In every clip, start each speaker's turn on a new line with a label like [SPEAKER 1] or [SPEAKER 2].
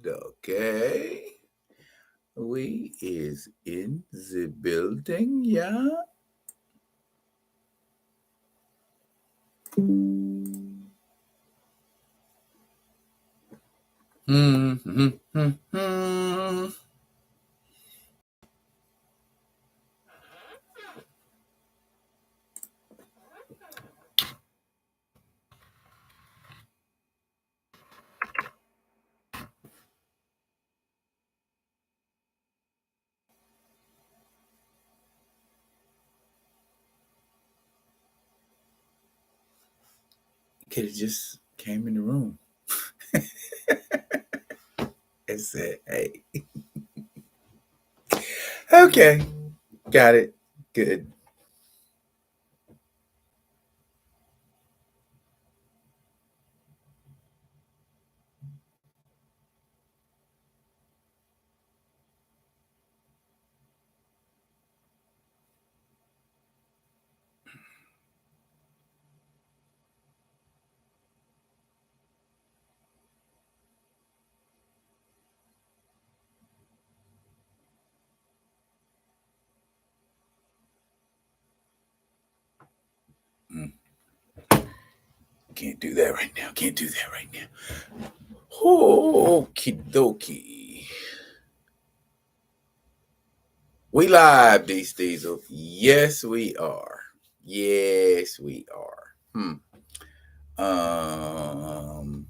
[SPEAKER 1] Okay. We is in the building, yeah. Hmm. Could have just came in the room and said, "Hey, okay, got it, good." Mm, can't do that right now. Can't do that right now. Okie dokie. We live, D Diesel. Yes, we are. Yes, we are. Um.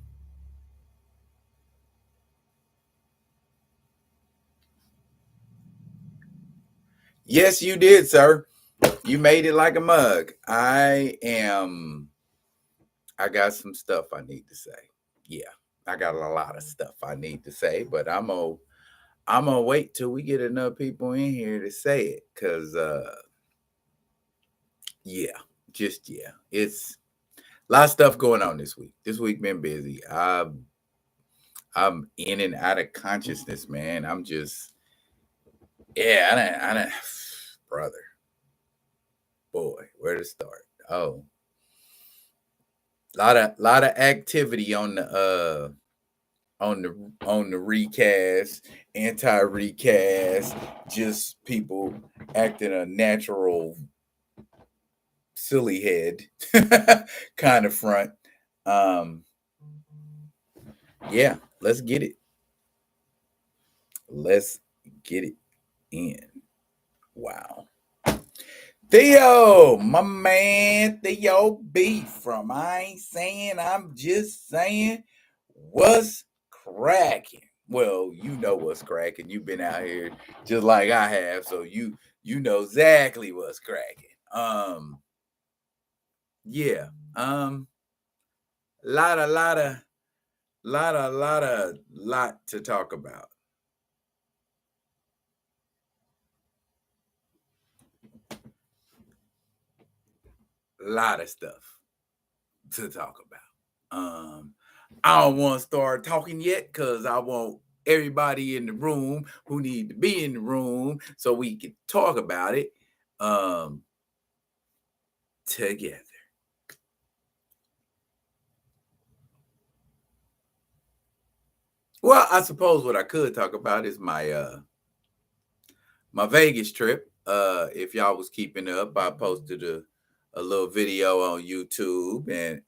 [SPEAKER 1] Yes, you did, sir. You made it like a mug. I got some stuff I need to say. Yeah, I got a lot of stuff I need to say, but I'm gonna wait till we get enough people in here to say it, cause yeah, yeah, it's a lot of stuff going on this week. This week been busy. I'm in and out of consciousness, man. I'm just yeah, I don't, brother, boy, where to start? Oh, lot of activity on the recast, anti-recast, just people acting a natural silly head kind of front. Um, yeah, let's get it. Let's get it in. Wow. Theo, my man, Theo B from I Ain't Saying, I'm Just Saying what's cracking. Well, you know what's cracking. You've been out here just like I have, so you know exactly what's cracking. Yeah. Lot of lot to talk about. Lot of stuff to talk about. I don't want to start talking yet because I want everybody in the room who need to be in the room so we can talk about it together. Well, I suppose what I could talk about is my Vegas trip. If y'all was keeping up, I posted a little video on YouTube and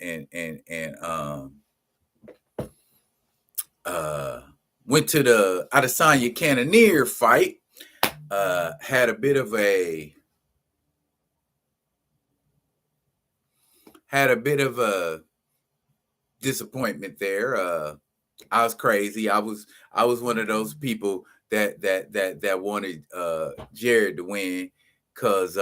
[SPEAKER 1] uh went to the Adesanya Cannonier fight. Had a bit of a disappointment there. I was crazy. I was one of those people that wanted Jared to win because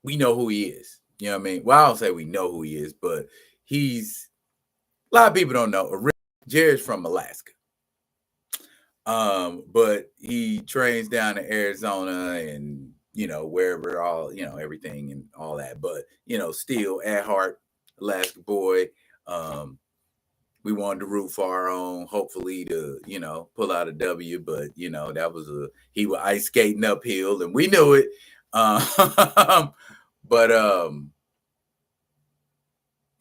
[SPEAKER 1] we know who he is. You know what I mean? Well, I don't say we know who he is, but he's a lot of people don't know. Jared's from Alaska. But he trains down in Arizona and wherever all everything and all that. But still at heart, Alaska boy. We wanted to root for our own, hopefully to pull out a W. But that was he was ice skating uphill, and we knew it. But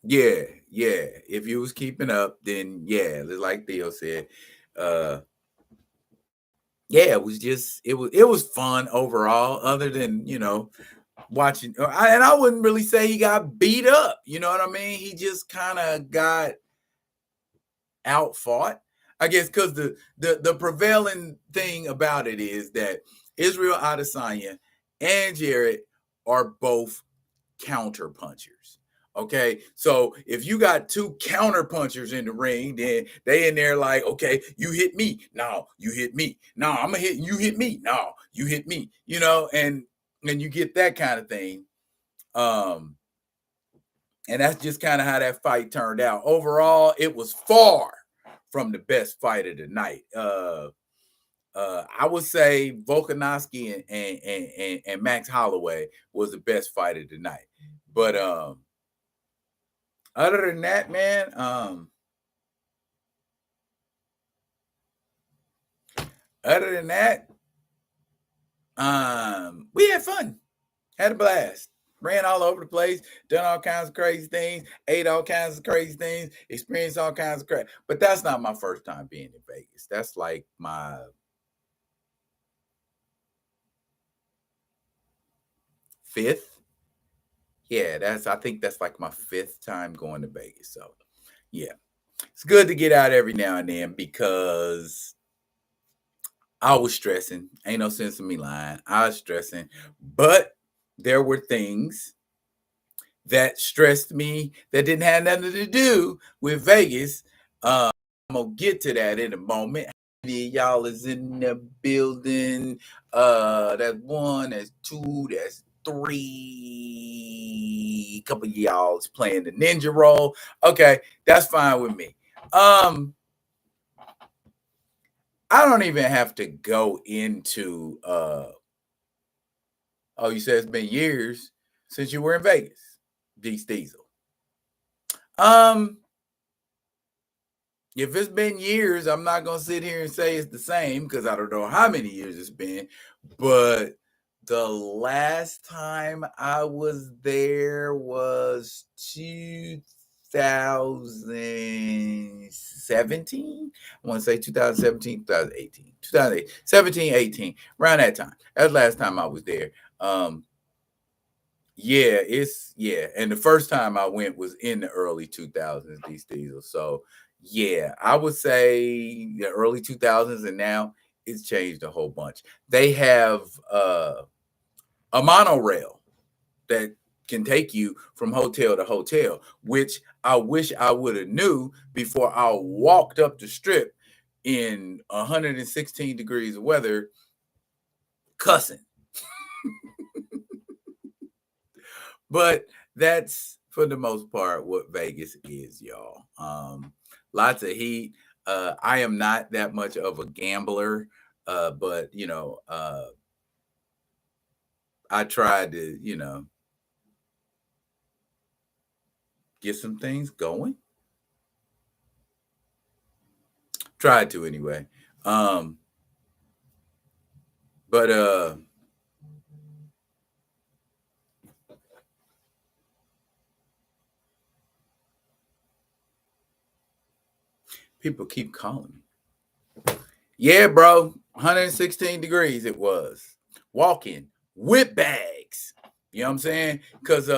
[SPEAKER 1] yeah, yeah. If you was keeping up, then yeah, like Theo said, uh, yeah, it was fun overall. Other than watching, and I wouldn't really say he got beat up. You know what I mean? He just kind of got outfought, I guess, because the prevailing thing about it is that Israel Adesanya and Jarrett are both counter punchers. Okay, so if you got two counter punchers in the ring, then they in there like, okay, you hit me, no, you hit me, no, I'm gonna hit you, hit me, no, you hit me, and you get that kind of thing. Um, and that's just kind of how that fight turned out. Overall, it was far from the best fight of the night. I would say Volkanovski and Max Holloway was the best fight of the night. But other than that, man, other than that, we had fun, had a blast, ran all over the place, done all kinds of crazy things, ate all kinds of crazy things, experienced all kinds of crap. But that's not my first time being in Vegas. That's like my fifth. Yeah, I think that's like my fifth time going to Vegas. So yeah, it's good to get out every now and then because I was stressing. Ain't no sense in me lying. I was stressing, but there were things that stressed me that didn't have nothing to do with Vegas. I'm gonna get to that in a moment. Y'all is in the building. That's one, that's two, that's three. A couple of y'all is playing the ninja role. Okay, that's fine with me. I don't even have to go into oh, you said it's been years since you were in Vegas, D Diesel. Um, if it's been years, I'm not gonna sit here and say it's the same because I don't know how many years it's been. But the last time I was there was 2017. I want to say 2017, 2018, 2017, 18, around that time. That's the last time I was there. Yeah, and the first time I went was in the early 2000s, these Diesel. So yeah, I would say the early 2000s, and now it's changed a whole bunch. They have a monorail that can take you from hotel to hotel, which I wish I would have knew before I walked up the strip in 116 degrees of weather, cussing. But that's for the most part what Vegas is, y'all. Lots of heat. I am not that much of a gambler, but I tried to, get some things going. Tried to anyway. But people keep calling me. Yeah, bro. 116 degrees it was. Walking with bags. You know what I'm saying? Because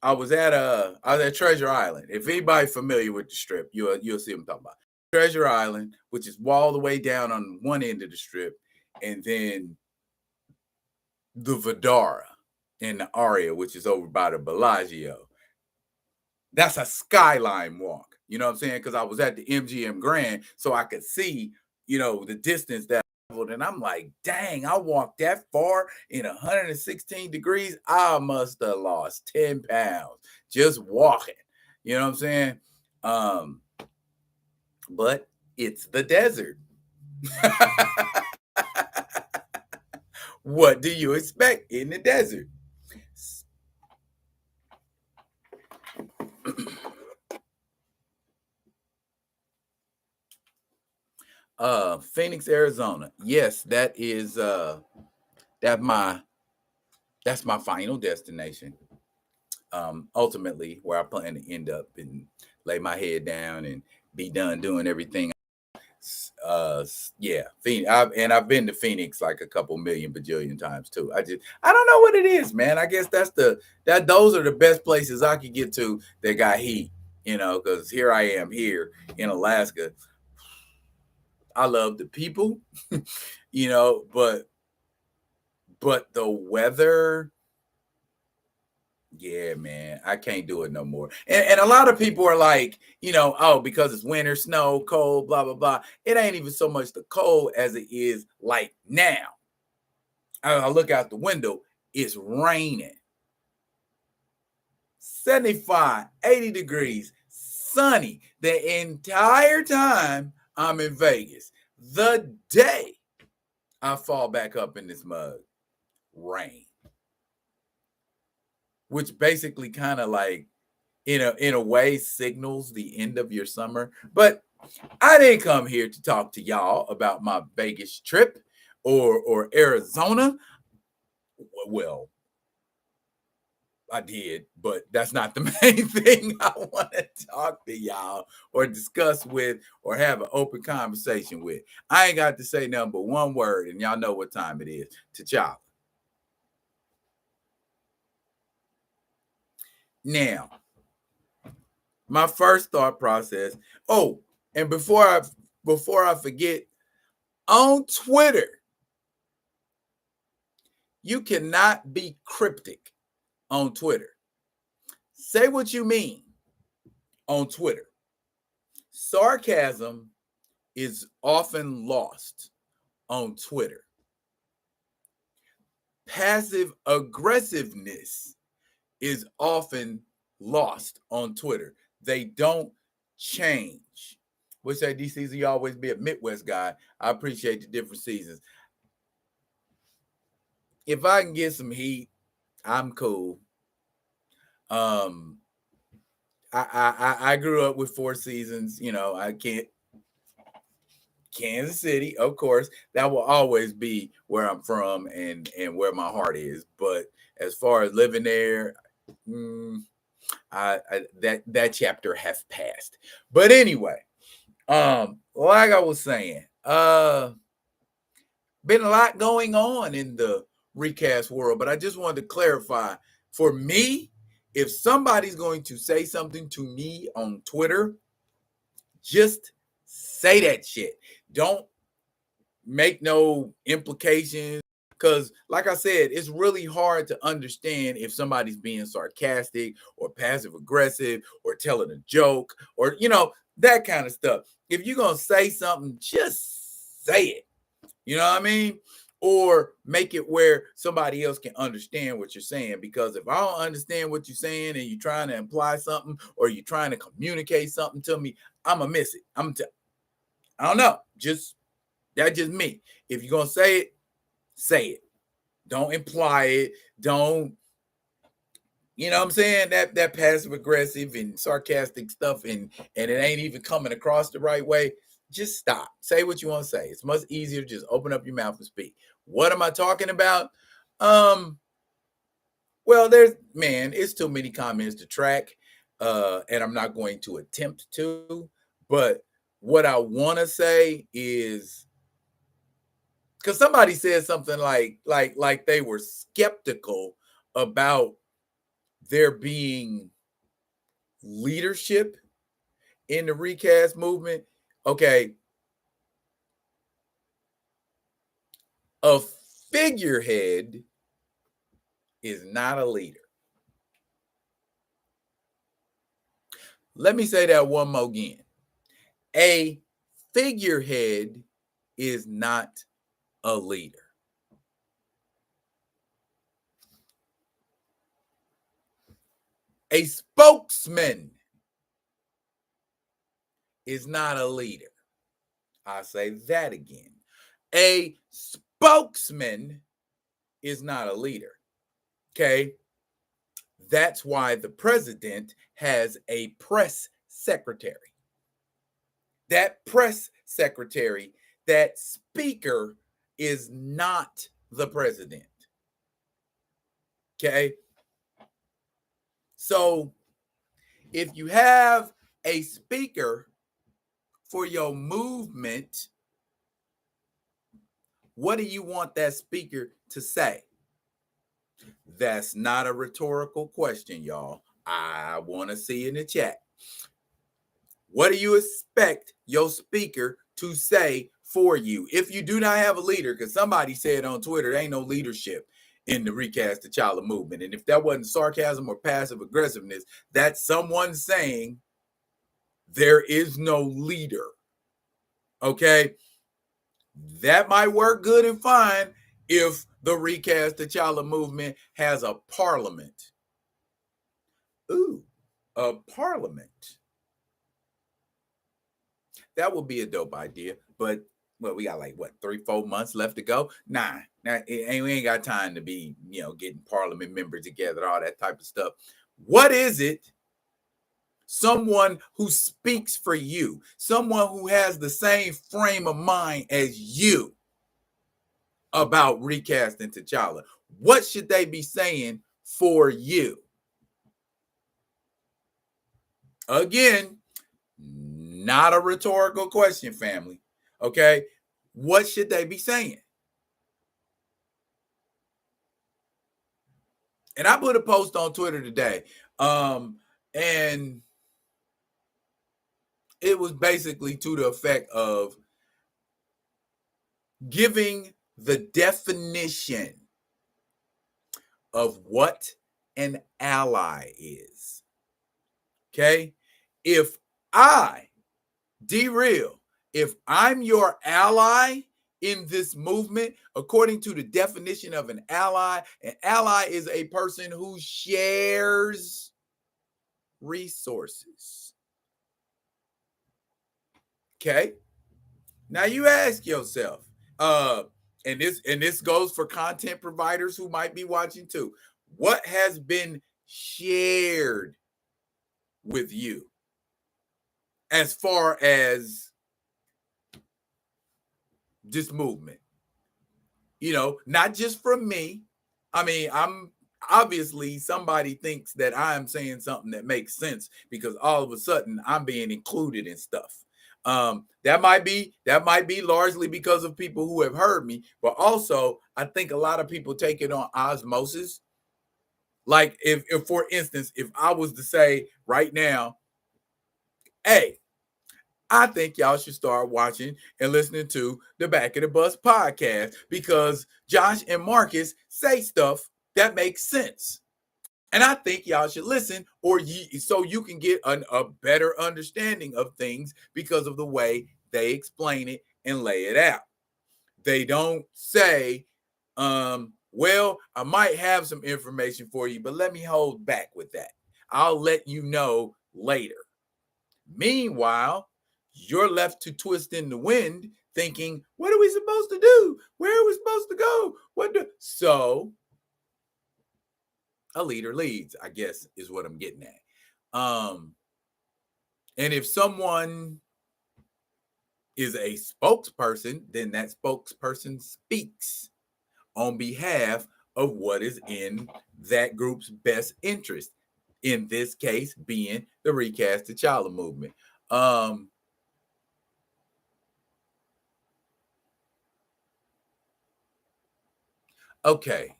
[SPEAKER 1] I was at Treasure Island. If anybody familiar with the strip, you'll see what I'm talking about. Treasure Island, which is all the way down on one end of the strip, and then the Vidara in the Aria, which is over by the Bellagio. That's a skyline walk. You know what I'm saying? Because I was at the MGM Grand, so I could see, the distance that I traveled. And I'm like, dang, I walked that far in 116 degrees. I must have lost 10 pounds just walking. You know what I'm saying? But it's the desert. What do you expect in the desert? Phoenix, Arizona. Yes, that my that's my final destination. Ultimately where I plan to end up in lay my head down and be done doing everything. Yeah, Phoenix. I've been to Phoenix like a couple million bajillion times too. I don't know what it is, man. I guess those are the best places I could get to that got heat, because here I am here in Alaska. I love the people, but the weather, yeah, man, I can't do it no more. And a lot of people are like, oh, because it's winter, snow, cold, blah, blah, blah. It ain't even so much the cold as it is like now. I look out the window, it's raining. 75, 80 degrees, sunny the entire time I'm in Vegas. The day I fall back up in this mug, rain. Which basically kind of like, in a way signals the end of your summer. But I didn't come here to talk to y'all about my Vegas trip or Arizona. Well, I did, but that's not the main thing I want to talk to y'all or discuss with or have an open conversation with. I ain't got to say nothing but one word, and y'all know what time it is. T'Challa. Now, my first thought process. Oh, and before I forget, on Twitter, you cannot be cryptic on Twitter. Say what you mean on Twitter. Sarcasm is often lost on Twitter. Passive aggressiveness is often lost on Twitter. They don't change. Wish that DC's you always be a Midwest guy. I appreciate the different seasons. If I can get some heat, I'm cool. I grew up with Four Seasons. I can't. Kansas City, of course, that will always be where I'm from and where my heart is. But as far as living there, that chapter has passed. But anyway, like I was saying, been a lot going on in the recast world, but I just wanted to clarify for me, if somebody's going to say something to me on Twitter, just say that shit. Don't make no implications. Because, like I said, it's really hard to understand if somebody's being sarcastic or passive aggressive or telling a joke or, that kind of stuff. If you're going to say something, just say it. You know what I mean? Or make it where somebody else can understand what you're saying. Because if I don't understand what you're saying and you're trying to imply something or you're trying to communicate something to me, I'm going to miss it. I don't know. That's just me. If you're going to say it, say it. Don't imply it. Don't, you know what I'm saying? That passive aggressive and sarcastic stuff and it ain't even coming across the right way. Just stop. Say what you want to say. It's much easier to just open up your mouth and speak. What am I talking about? Well, it's too many comments to track. And I'm not going to attempt to. But what I want to say is, because somebody said something like they were skeptical about there being leadership in the recast movement. Okay. A figurehead is not a leader. Let me say that one more again. A figurehead is not a leader. A spokesman is not a leader. I say that again. A spokesman is not a leader. Okay. That's why the president has a press secretary. That press secretary, that speaker is not the president. Okay. So if you have a speaker for your movement, what do you want that speaker to say? That's not a rhetorical question, y'all. I want to see in the chat. What do you expect your speaker to say for you? If you do not have a leader, because somebody said on Twitter, there ain't no leadership in the Recast T'Challa movement. And if that wasn't sarcasm or passive aggressiveness, that's someone saying there is no leader. Okay? That might work good and fine if the Recast T'Challa movement has a parliament. Ooh, a parliament. That would be a dope idea. But well, we got like what 3-4 months left to go. Nah, we ain't got time to be getting parliament members together, all that type of stuff. What is it? Someone who speaks for you, someone who has the same frame of mind as you about recasting T'Challa. What should they be saying for you? Again, not a rhetorical question, family. Okay. What should they be saying? And I put a post on Twitter today. And it was basically to the effect of giving the definition of what an ally is. Okay. If I, D-Real, if I'm your ally in this movement, according to the definition of an ally is a person who shares resources. Okay. Now you ask yourself, and this goes for content providers who might be watching too. What has been shared with you as far as this movement? Not just from me. I mean, I'm obviously somebody thinks that I'm saying something that makes sense because all of a sudden I'm being included in stuff. That might be largely because of people who have heard me, but also I think a lot of people take it on osmosis. Like if for instance, if I was to say right now, hey, I think y'all should start watching and listening to the Back of the Bus podcast because Josh and Marcus say stuff that makes sense. And I think y'all should listen so you can get a better understanding of things because of the way they explain it and lay it out. They don't say, well, I might have some information for you, but let me hold back with that. I'll let you know later. Meanwhile, you're left to twist in the wind thinking, what are we supposed to do? Where are we supposed to go? So a leader leads, I guess, is what I'm getting at. And if someone is a spokesperson, then that spokesperson speaks on behalf of what is in that group's best interest. In this case, being the Recast T'Challa movement. Okay.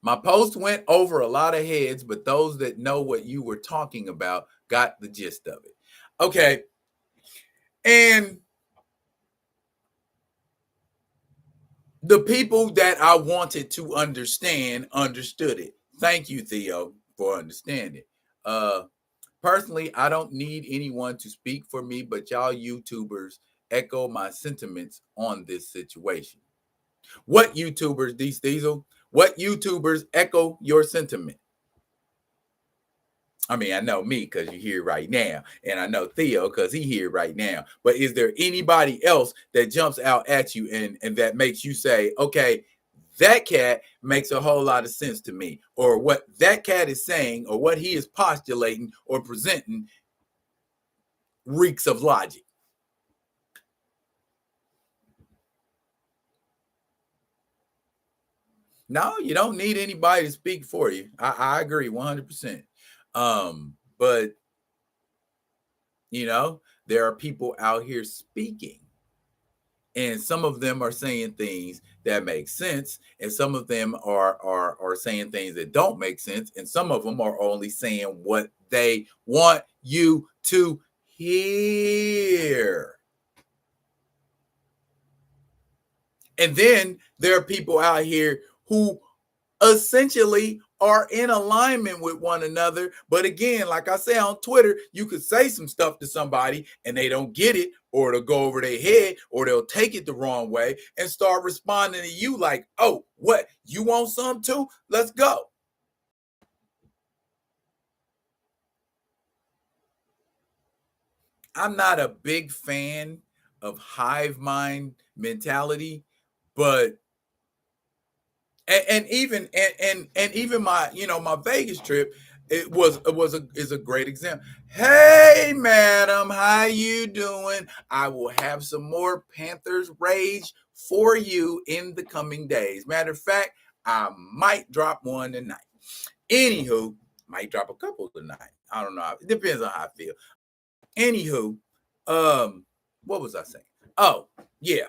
[SPEAKER 1] My post went over a lot of heads, but those that know what you were talking about got the gist of it. Okay. And the people that I wanted to understand understood it. Thank you, Theo, for understanding. Personally, I don't need anyone to speak for me, but y'all YouTubers echo my sentiments on this situation. What YouTubers, Diesel? What YouTubers echo your sentiment? I mean, I know me because you're here right now, and I know Theo because he's here right now. But is there anybody else that jumps out at you and that makes you say, okay, that cat makes a whole lot of sense to me, or what that cat is saying, or what he is postulating or presenting reeks of logic? No, you don't need anybody to speak for you. I agree 100%. But There are people out here speaking, and some of them are saying things that make sense, and some of them are saying things that don't make sense, and some of them are only saying what they want you to hear. And then there are people out here who essentially are in alignment with one another. But again, like I say on Twitter, you could say some stuff to somebody and they don't get it, or it'll go over their head, or they'll take it the wrong way and start responding to you like, oh, what? You want some too? Let's go. I'm not a big fan of hive mind mentality, but and even and even my my Vegas trip, is a great example. Hey madam, how you doing? I will have some more Panthers rage for you in the coming days. Matter of fact, I might drop one tonight. Anywho, might drop a couple tonight. I don't know. It depends on how I feel. Anywho, what was I saying? Oh, yeah.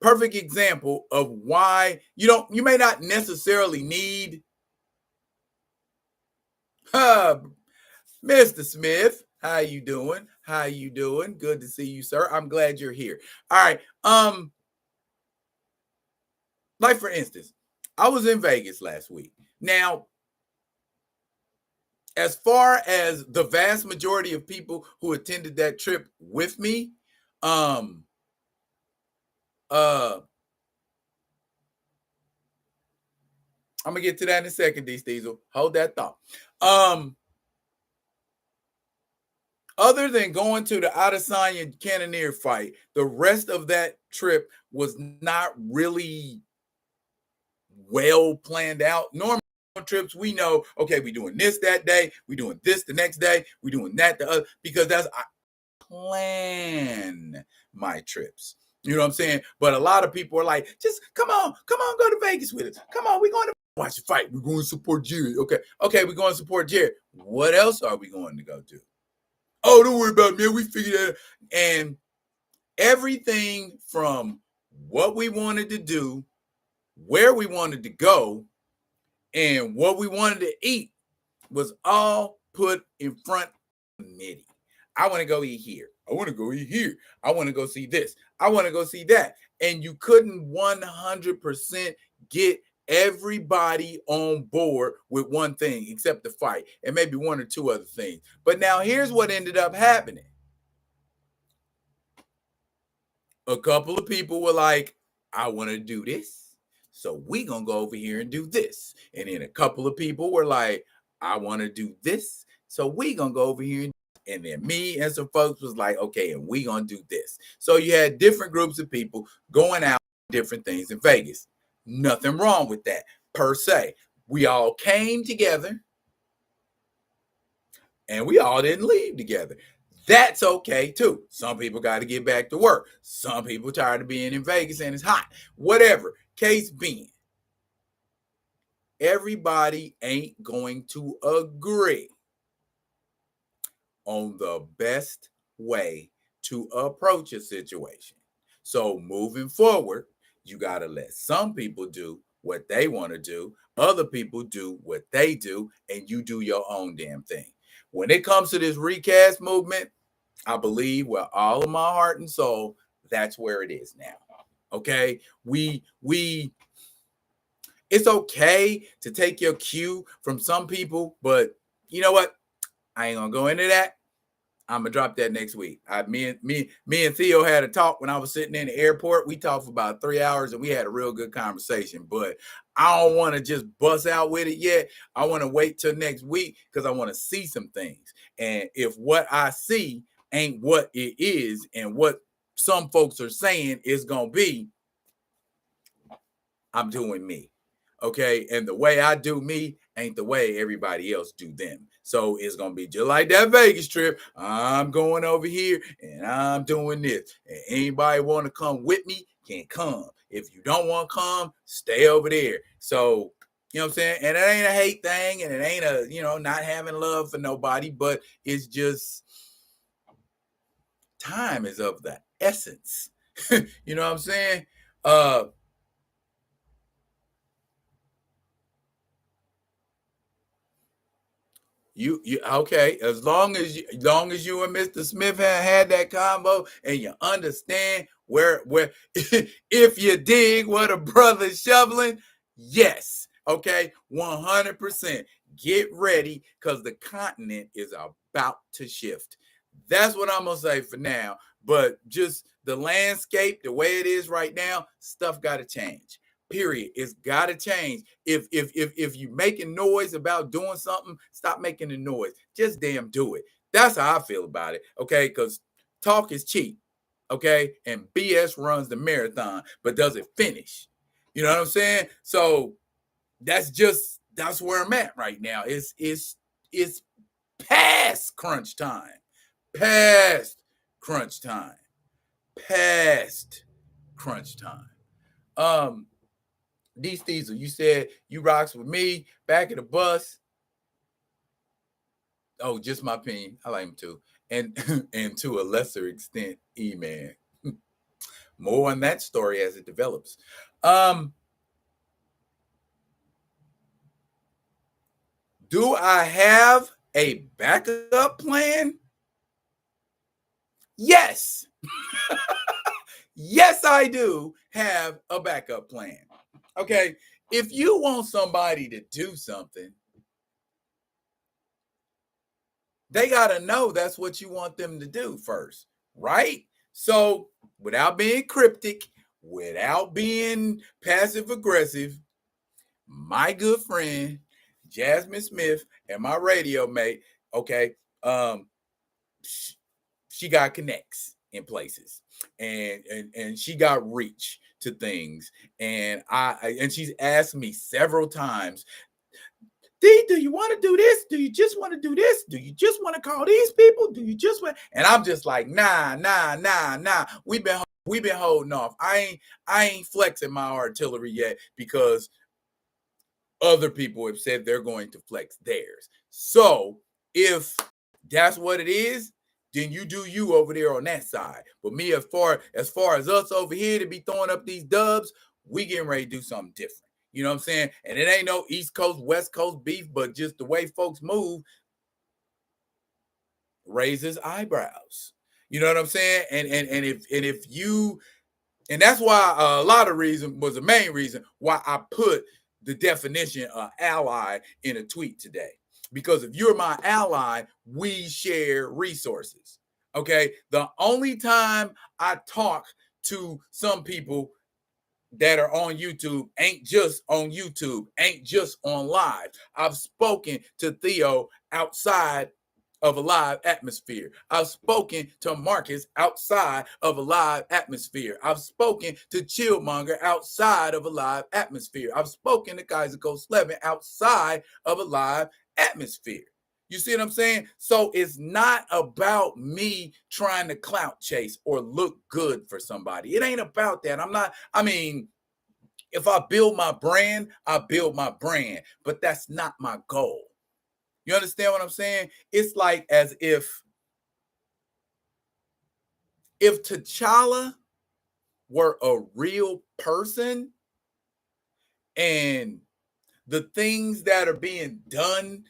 [SPEAKER 1] Perfect example of why you may not necessarily need Mr. Smith. How you doing? How you doing? Good to see you, sir. I'm glad you're here. All right. Like for instance, I was in Vegas last week. Now, as far as the vast majority of people who attended that trip with me, um uh I'm gonna get to that in a second, D Steezel. Hold that thought. Other than going to the Adesanya Cannonier fight, the rest of that trip was not really well planned out. Normally trips, we know, okay, we're doing this that day, we're doing this the next day, we're doing that the other, because I plan my trips. You know what I'm saying? But a lot of people are like, just come on, go to Vegas with us. Come on, we're going to watch the fight. We're going to support Jared. Okay, we're going to support Jared. What else are we going to go do? Oh, don't worry about it, man. We figured that out. And everything from what we wanted to do, where we wanted to go, and what we wanted to eat was all put in front of the committee. I want to go eat here. I want to go eat here. I want to go see this. I want to go see that. And you couldn't 100% get everybody on board with one thing except the fight and maybe one or two other things. But now here's what ended up happening. A couple of people were like, I want to do this, so we gonna go over here and do this. And then a couple of people were like, I want to do this, so we gonna go over here. And then me and some folks was like, okay, and we gonna do this. So you had different groups of people going out different things in Vegas. Nothing wrong with that per se. We all came together and we all didn't leave together. That's okay too. Some people got to get back to work. Some people tired of being in Vegas and it's hot. Whatever case being, everybody ain't going to agree on the best way to approach a situation. So moving forward, you got to let some people do what they want to do, other people do what they do, and you do your own damn thing. When it comes to this recast movement, I believe with all of my heart and soul, that's where it is now. Okay. It's okay to take your cue from some people, but you know what? I ain't gonna go into that. I'm gonna drop that next week. Me and Theo had a talk when I was sitting in the airport. We talked for about 3 hours and we had a real good conversation. But I don't want to just bust out with it yet. I want to wait till next week because I want to see some things. And if what I see ain't what it is and what some folks are saying is gonna be, I'm doing me. Okay. And the way I do me ain't the way everybody else do them. So it's gonna be just like that Vegas trip. I'm going over here and I'm doing this. And anybody want to come with me can come. If you don't want to come, stay over there. So you know what I'm saying? And it ain't a hate thing, and it ain't a not having love for nobody, but it's just time is of the essence. You know what I'm saying? Uh, you okay? As long as you and Mr. Smith had that combo and you understand where if you dig what a brother's shoveling, yes, okay, 100%. Get ready because the continent is about to shift. That's what I'm gonna say for now. But just the landscape, the way it is right now, stuff got to change. Period. It's got to change. If you making noise about doing something, stop making the noise. Just damn do it. That's how I feel about it. Okay, because talk is cheap. Okay, and BS runs the marathon, but does it finish? You know what I'm saying? So that's where I'm at right now. It's past crunch time. Past crunch time. Past crunch time. Um, D Diesel, you said you rocks with me back at the bus. Oh, just my opinion. I like him too. And and to a lesser extent, E-Man. More on that story as it develops. Um, do I have a backup plan? Yes. Yes, I do have a backup plan. Okay. If you want somebody to do something, they got to know that's what you want them to do first, right? So, without being cryptic, without being passive aggressive, my good friend Jasmine Smith and my radio mate, okay, um, she got connects in places, and she got reach to things, and and she's asked me several times, D, do you want to do this? Do you just want to do this? Do you just want to call these people? Do you just want? And I'm just like, nah. We've been holding off. I ain't flexing my artillery yet because other people have said they're going to flex theirs. So if that's what it is, then you do you over there on that side. But me, as far as us over here to be throwing up these dubs, we getting ready to do something different. You know what I'm saying? And it ain't no East Coast, West Coast beef, but just the way folks move raises eyebrows. You know what I'm saying? And if you and that's why a lot of reason was the main reason why I put the definition of ally in a tweet today. Because if you're my ally, we share resources. Okay. The only time I talk to some people that are on YouTube ain't just on YouTube, ain't just on live. I've spoken to Theo outside of a live atmosphere. I've spoken to Marcus outside of a live atmosphere. I've spoken to Chillmonger outside of a live atmosphere. I've spoken to Kaiser Ghost Levin outside of a live atmosphere. You see what I'm saying? So it's not about me trying to clout chase or look good for somebody. It ain't about that. If I build my brand, I build my brand, but that's not my goal. You understand what I'm saying? It's like as if T'Challa were a real person and the things that are being done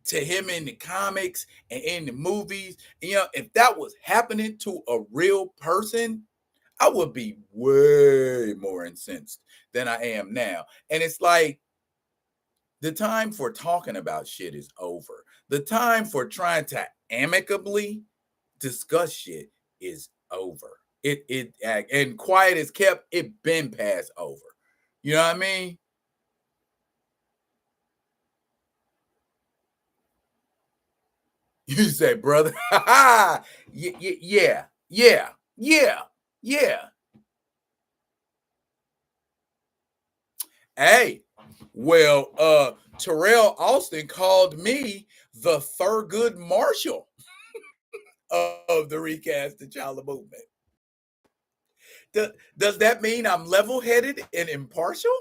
[SPEAKER 1] to him in the comics and in the movies, if that was happening to a real person, I would be way more incensed than I am now. And it's like the time for talking about shit is over. The time for trying to amicably discuss shit is over. It and quiet is kept. It been passed over. You know what I mean? You say, brother, yeah, yeah. Hey, well, Terrell Austin called me the Thurgood Marshall of the Recast T'Challa movement. Does that mean I'm level-headed and impartial?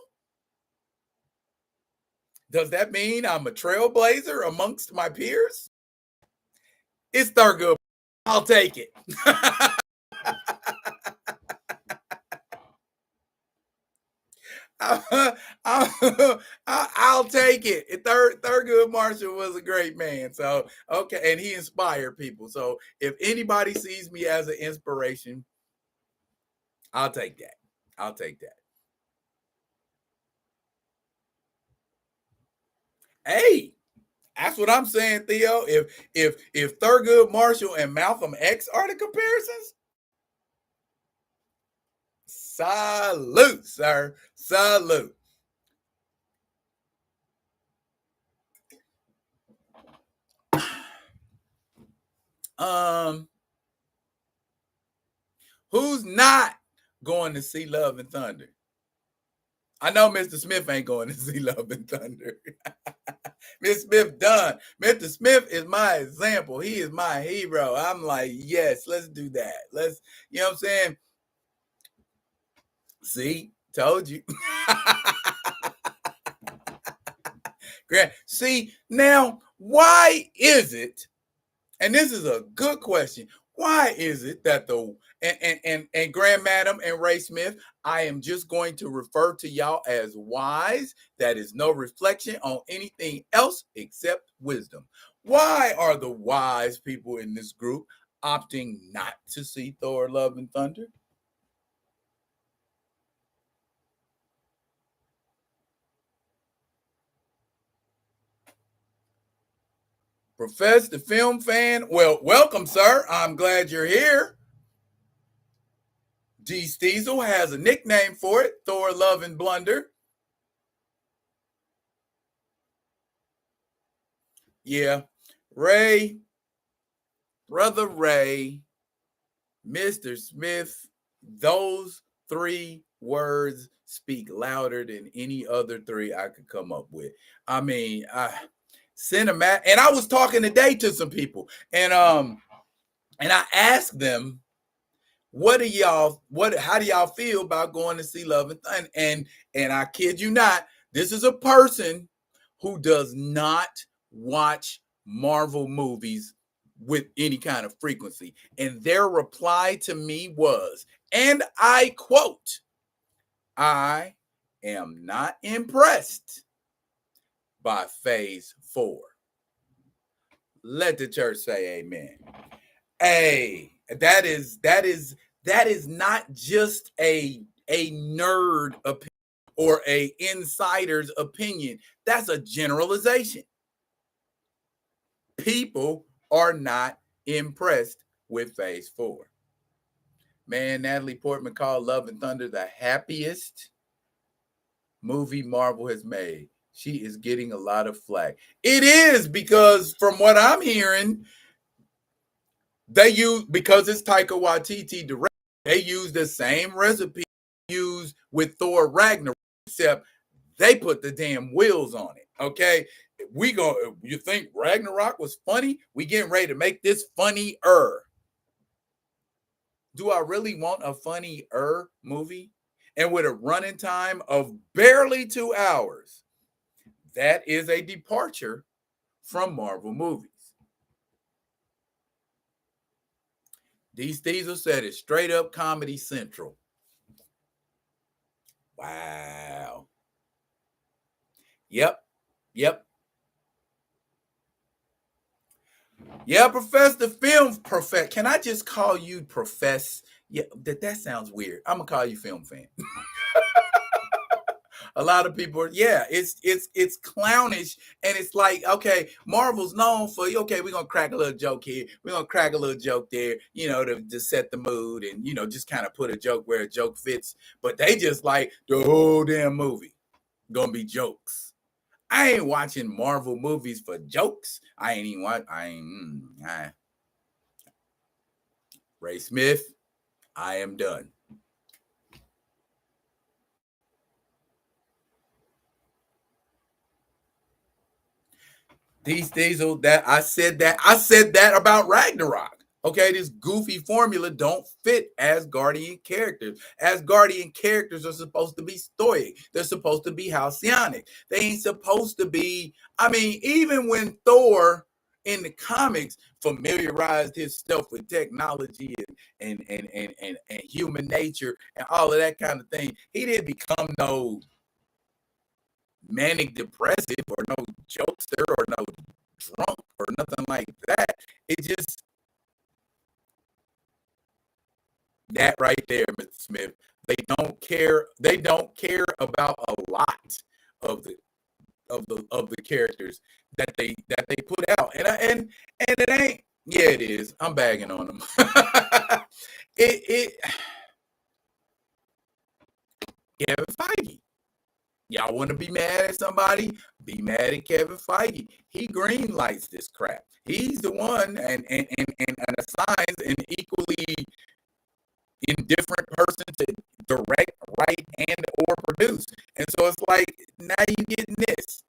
[SPEAKER 1] Does that mean I'm a trailblazer amongst my peers? It's Thurgood I'll take it. I'll take it. Thurgood Marshall was a great man. So okay, and he inspired people. So if anybody sees me as an inspiration, I'll take that. I'll take that. Hey, that's what I'm saying, Theo. If Thurgood Marshall and Malcolm X are the comparisons, salute, sir. Salute. Um, who's not going to see Love and Thunder? I know Mr. Smith ain't going to see Love and Thunder. Mr. Smith done. Mr. Smith is my example. He is my hero. I'm like, yes, let's do that. Let's, you know what I'm saying? See, told you. Great. See, now, why is it, and this is a good question, why is it that and Grand Madam and Ray Smith, I am just going to refer to y'all as wise. That is no reflection on anything else except wisdom. Why are the wise people in this group opting not to see Thor Love and Thunder? Profess the film fan. Well, welcome, sir. I'm glad you're here. D. Steezel has a nickname for it, Thor Love and Blunder. Yeah. Ray, Brother Ray, Mr. Smith, those three words speak louder than any other three I could come up with. I mean, cinematic. And I was talking today to some people, and I asked them, how do y'all feel about going to see Love and Thunder? And I kid you not, this is a person who does not watch Marvel movies with any kind of frequency. And their reply to me was, and I quote, I am not impressed by phase 4. Let the church say amen. Hey, that is not just a nerd opinion or a insider's opinion. That's a generalization. People are not impressed with phase 4. Man, Natalie Portman called Love and Thunder the happiest movie Marvel has made. She is getting a lot of flack. It is, because from what I'm hearing, because it's Taika Waititi direct, they use the same recipe used with Thor Ragnarok, except they put the damn wheels on it. Okay, you think Ragnarok was funny? We getting ready to make this funnier. Do I really want a funnier movie? And with a running time of barely 2 hours, that is a departure from Marvel movies. D. Steezel said it's straight up Comedy Central. Wow. Yep. Yeah, profess the film profess. Can I just call you profess? Yeah, that sounds weird. I'm gonna call you film fan. A lot of people, yeah, it's clownish, and it's like, okay, Marvel's known for, okay, we're gonna crack a little joke here, we're gonna crack a little joke there, to set the mood, and just kind of put a joke where a joke fits. But they just like the whole damn movie gonna be jokes. I ain't watching Marvel movies for jokes. I ain't even watch. Ray Smith, I am done. These Diesel, that I said that about Ragnarok. Okay, this goofy formula don't fit Asgardian characters. Asgardian characters are supposed to be stoic. They're supposed to be halcyonic. They ain't supposed to be. I mean, even when Thor in the comics familiarized himself with technology and human nature and all of that kind of thing. He didn't become no manic depressive or no jokester or no drunk or nothing like that. It just that right there, Mr. Smith. They don't care. They don't care about a lot of the characters that they put out, and it ain't. Yeah, it is. I'm bagging on them. it Kevin Feige. Y'all want to be mad at somebody? Be mad at Kevin Feige. He green lights this crap. He's the one and assigns an equally indifferent person to direct, write, and or produce. And so it's like, now you getting this.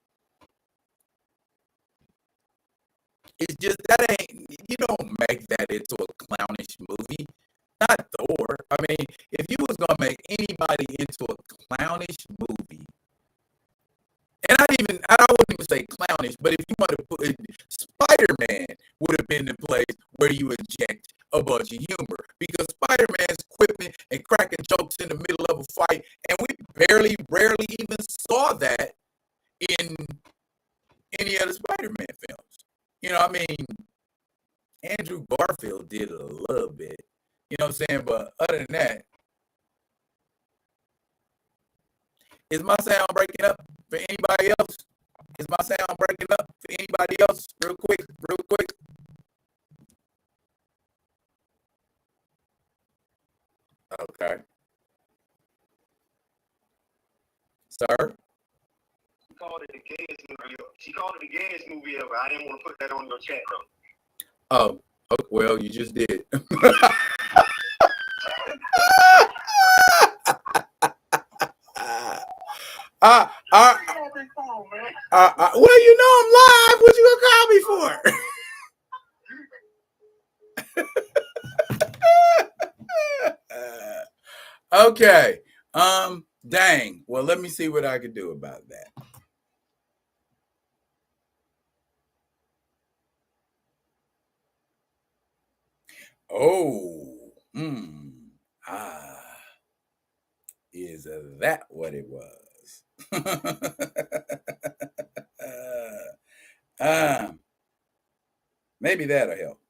[SPEAKER 1] It's just that ain't, you don't make that into a clownish movie. Not Thor. I mean, if you was gonna make anybody into a clownish movie, and I wouldn't even say clownish, but if you want to put it, Spider-Man would have been the place where you inject a bunch of humor, because Spider-Man's quipping and cracking jokes in the middle of a fight, and we rarely even saw that in any of the Spider-Man films. You know, I mean, Andrew Garfield did it a little bit. You know what I'm saying? But other than that, is my sound breaking up for anybody else? Is my sound breaking up for anybody else? Real quick. Okay. Sir?
[SPEAKER 2] She called it the gayest movie. She called it the gayest movie ever. I didn't want to put that on your chat though.
[SPEAKER 1] Oh, well, you just did. Well, you know I'm live. What you gonna call me for? Okay. Dang. Well, let me see what I can do about that. Oh. Is that what it was? Maybe that'll help.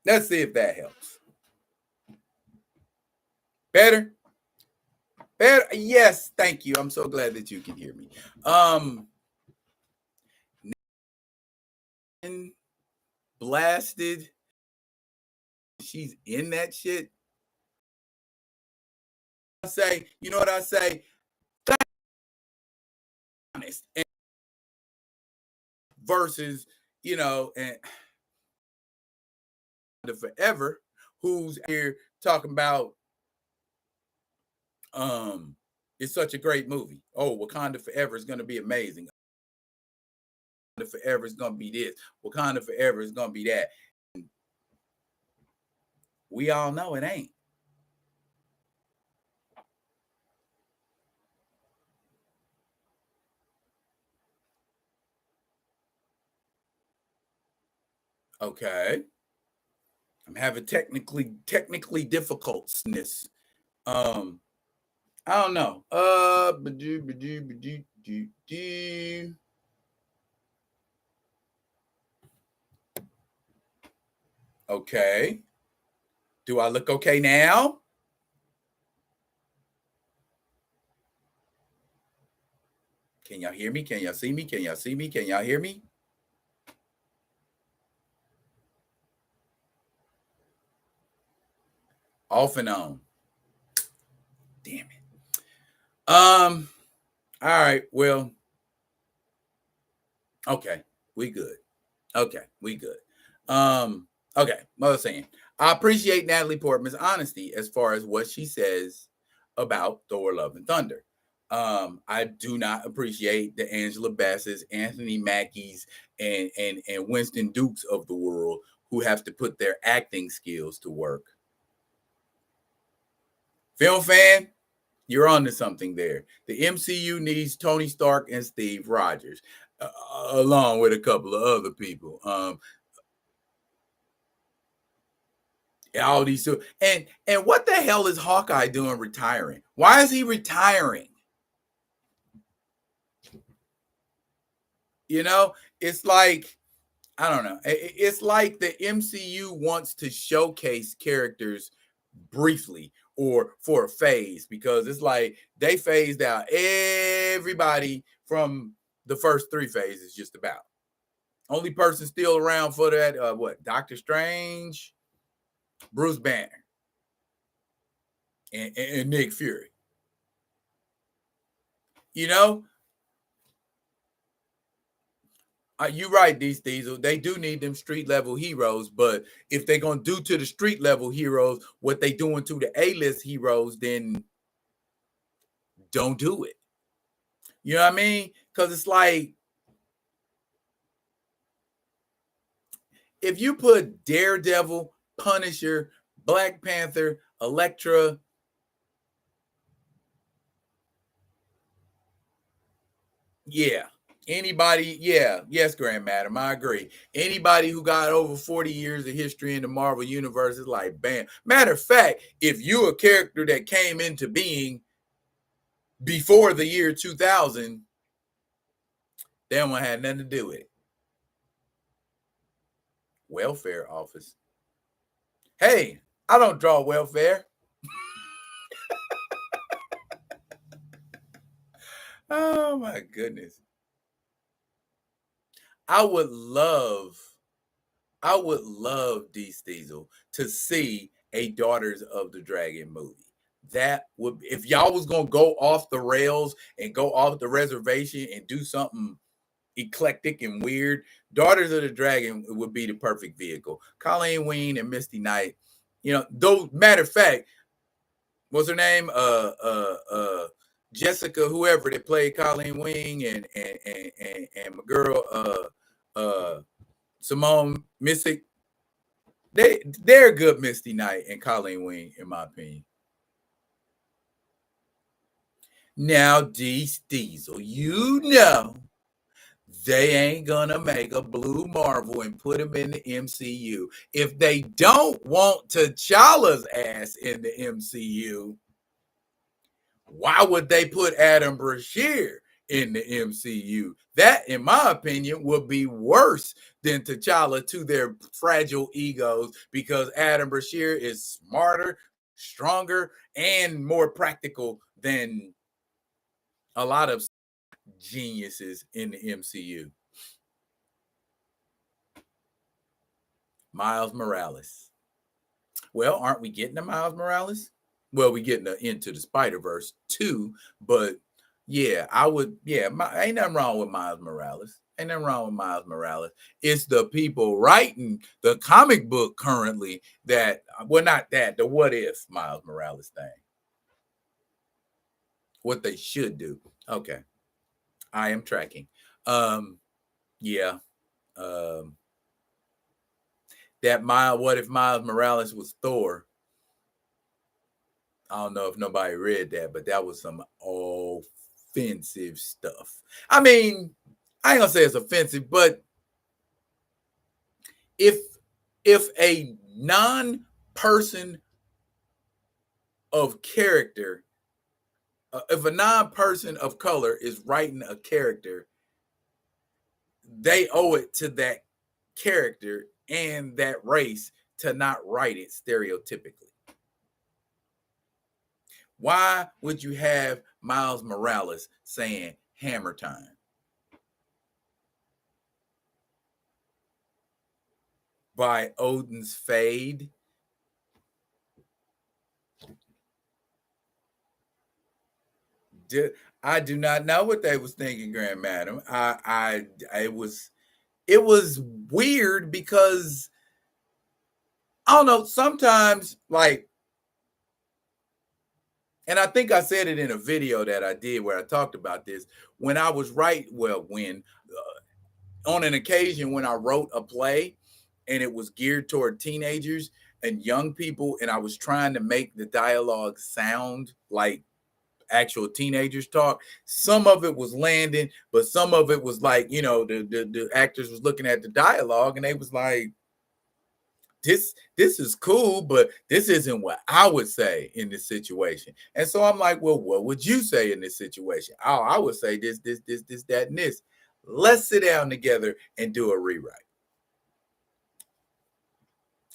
[SPEAKER 1] Let's see if that helps. Better? Yes, thank you. I'm so glad that you can hear me. Blasted. She's in that shit. I say, you know what I say? Honest. Versus, you know, and Forever, who's here talking about it's such a great movie. Oh, Wakanda Forever is going to be amazing. Wakanda Forever is going to be this. Wakanda Forever is going to be that. We all know it ain't. Okay. I'm having technically difficultness. I don't know. Okay. Do I look okay now? Can y'all hear me? Can y'all see me? Can y'all see me? Can y'all hear me? Off and on. Damn it. All right. Well. Okay. We good. Okay. We good. Okay. Mother saying, I appreciate Natalie Portman's honesty as far as what she says about Thor: Love and Thunder. I do not appreciate the Angela Bassett's, Anthony Mackie's, and Winston Dukes of the world who have to put their acting skills to work. Film fan, you're on to something there. The MCU needs Tony Stark and Steve Rogers. along with a couple of other people. All these and what the hell is Hawkeye doing retiring? Why is he retiring? You know, it's like I don't know. It's like the MCU wants to showcase characters briefly or for a phase because it's like they phased out everybody from the first three phases just about. Only person still around for that, what? Doctor Strange, Bruce Banner, and Nick Fury. You know, you're right, these Diesel. They do need them street level heroes, but if they're gonna do to the street level heroes what they doing to the A-list heroes, then don't do it. You know what I mean? Because it's like if you put Daredevil, Punisher, Black Panther, Elektra, yeah. Anybody, yeah, yes, Grand Madam, I agree. Anybody who got over 40 years of history in the Marvel Universe is like, bam. Matter of fact, if you're a character that came into being before the year 2000, they don't want to have nothing to do with it. Welfare office. Hey, I don't draw welfare. Oh my goodness. I would love D Diesel to see a Daughters of the Dragon movie. That would, if y'all was gonna go off the rails and go off the reservation and do something eclectic and weird, Daughters of the Dragon would be the perfect vehicle. Colleen Wing and Misty Knight, you know, those matter of fact, what's her name? Jessica, whoever that played Colleen Wing and my girl Simone Missick, they're good Misty Knight and Colleen Wing, in my opinion. Now, Diesel, you know they ain't gonna make a blue Marvel and put him in the MCU. If they don't want T'Challa's ass in the MCU, why would they put Adam Brashear in the MCU? That, in my opinion, would be worse than T'Challa to their fragile egos because Adam Brashear is smarter, stronger, and more practical than a lot of geniuses in the MCU. Miles Morales. Well, aren't we getting a Miles Morales? Well, we getting Into the Spider-Verse too, but yeah, I would. Yeah, ain't nothing wrong with Miles Morales. Ain't nothing wrong with Miles Morales. It's the people writing the comic book currently that, well, not that, the what if Miles Morales thing. What they should do. Okay, I am tracking. Yeah. Um, that what if Miles Morales was Thor? I don't know if nobody read that, but that was some offensive stuff. I mean, I ain't gonna say it's offensive, but if a non-person of character, if a non-person of color is writing a character, they owe it to that character and that race to not write it stereotypically. Why would you have Miles Morales saying hammer time? By Odin's Fade? I do not know what they was thinking, Grand Madam. It was weird because I don't know, sometimes like, and I think I said it in a video that I did where I talked about this. When I was on an occasion when I wrote a play and it was geared toward teenagers and young people, and I was trying to make the dialogue sound like actual teenagers talk. Some of it was landing, but some of it was like, the actors was looking at the dialogue and they was like, this is cool, but this isn't what I would say in this situation. And so I'm like, well, what would you say in this situation? Oh, I would say this, that, and this. Let's sit down together and do a rewrite.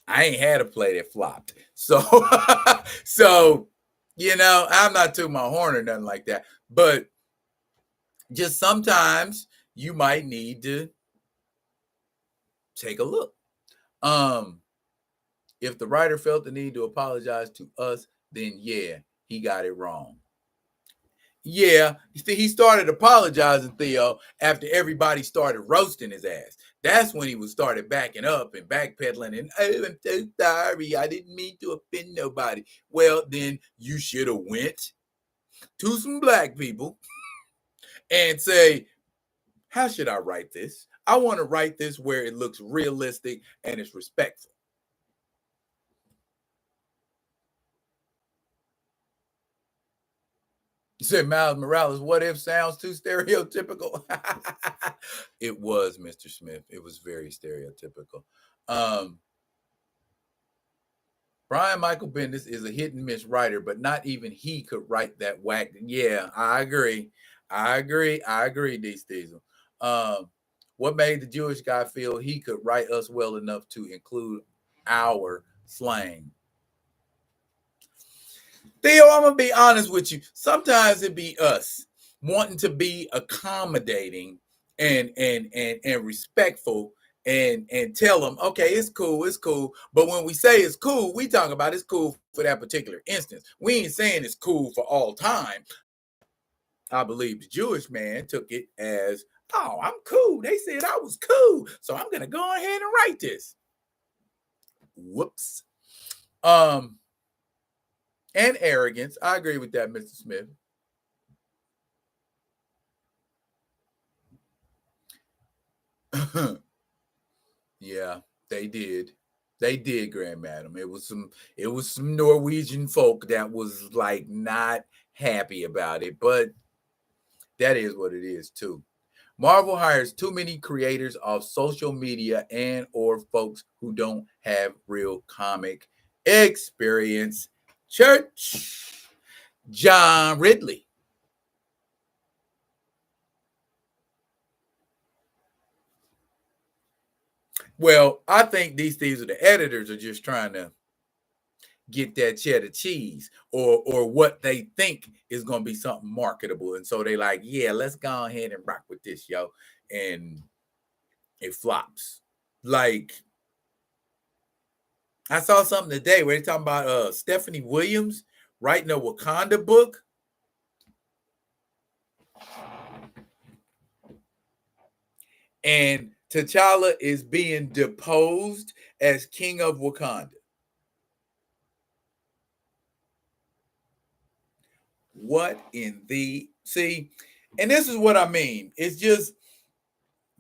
[SPEAKER 1] I ain't had a play that flopped. So, I'm not tooting my horn or nothing like that. But just sometimes you might need to take a look. If the writer felt the need to apologize to us, then yeah, he got it wrong. Yeah, he started apologizing, Theo, after everybody started roasting his ass. That's when he started backing up and backpedaling and, oh, I'm so sorry, I didn't mean to offend nobody. Well, then you should have went to some black people and say, how should I write this? I want to write this where it looks realistic and it's respectful. You said Miles Morales, what if sounds too stereotypical? It was, Mr. Smith. It was very stereotypical. Brian Michael Bendis is a hit and miss writer, but not even he could write that whack. Yeah, I agree, D. Diesel. What made the Jewish guy feel he could write us well enough to include our slang? Theo, I'm gonna be honest with you. Sometimes it be us wanting to be accommodating and respectful and tell them, okay, it's cool. But when we say it's cool, we talk about it's cool for that particular instance. We ain't saying it's cool for all time. I believe the Jewish man took it as, oh, I'm cool. They said I was cool, so I'm gonna go ahead and write this. Whoops. And arrogance. I agree with that, Mr. Smith. Yeah, they did. They did, Grand Madam. It was some Norwegian folk that was like not happy about it, but that is what it is too. Marvel hires too many creators of social media and or folks who don't have real comic experience. Church. John Ridley. Well, I think these things are the editors are just trying to get that cheddar cheese or what they think is going to be something marketable. And so they like, yeah, let's go ahead and rock with this, yo. And it flops. Like, I saw something today where they're talking about Stephanie Williams writing a Wakanda book. And T'Challa is being deposed as king of Wakanda. What in the see? And this is what I mean. It's just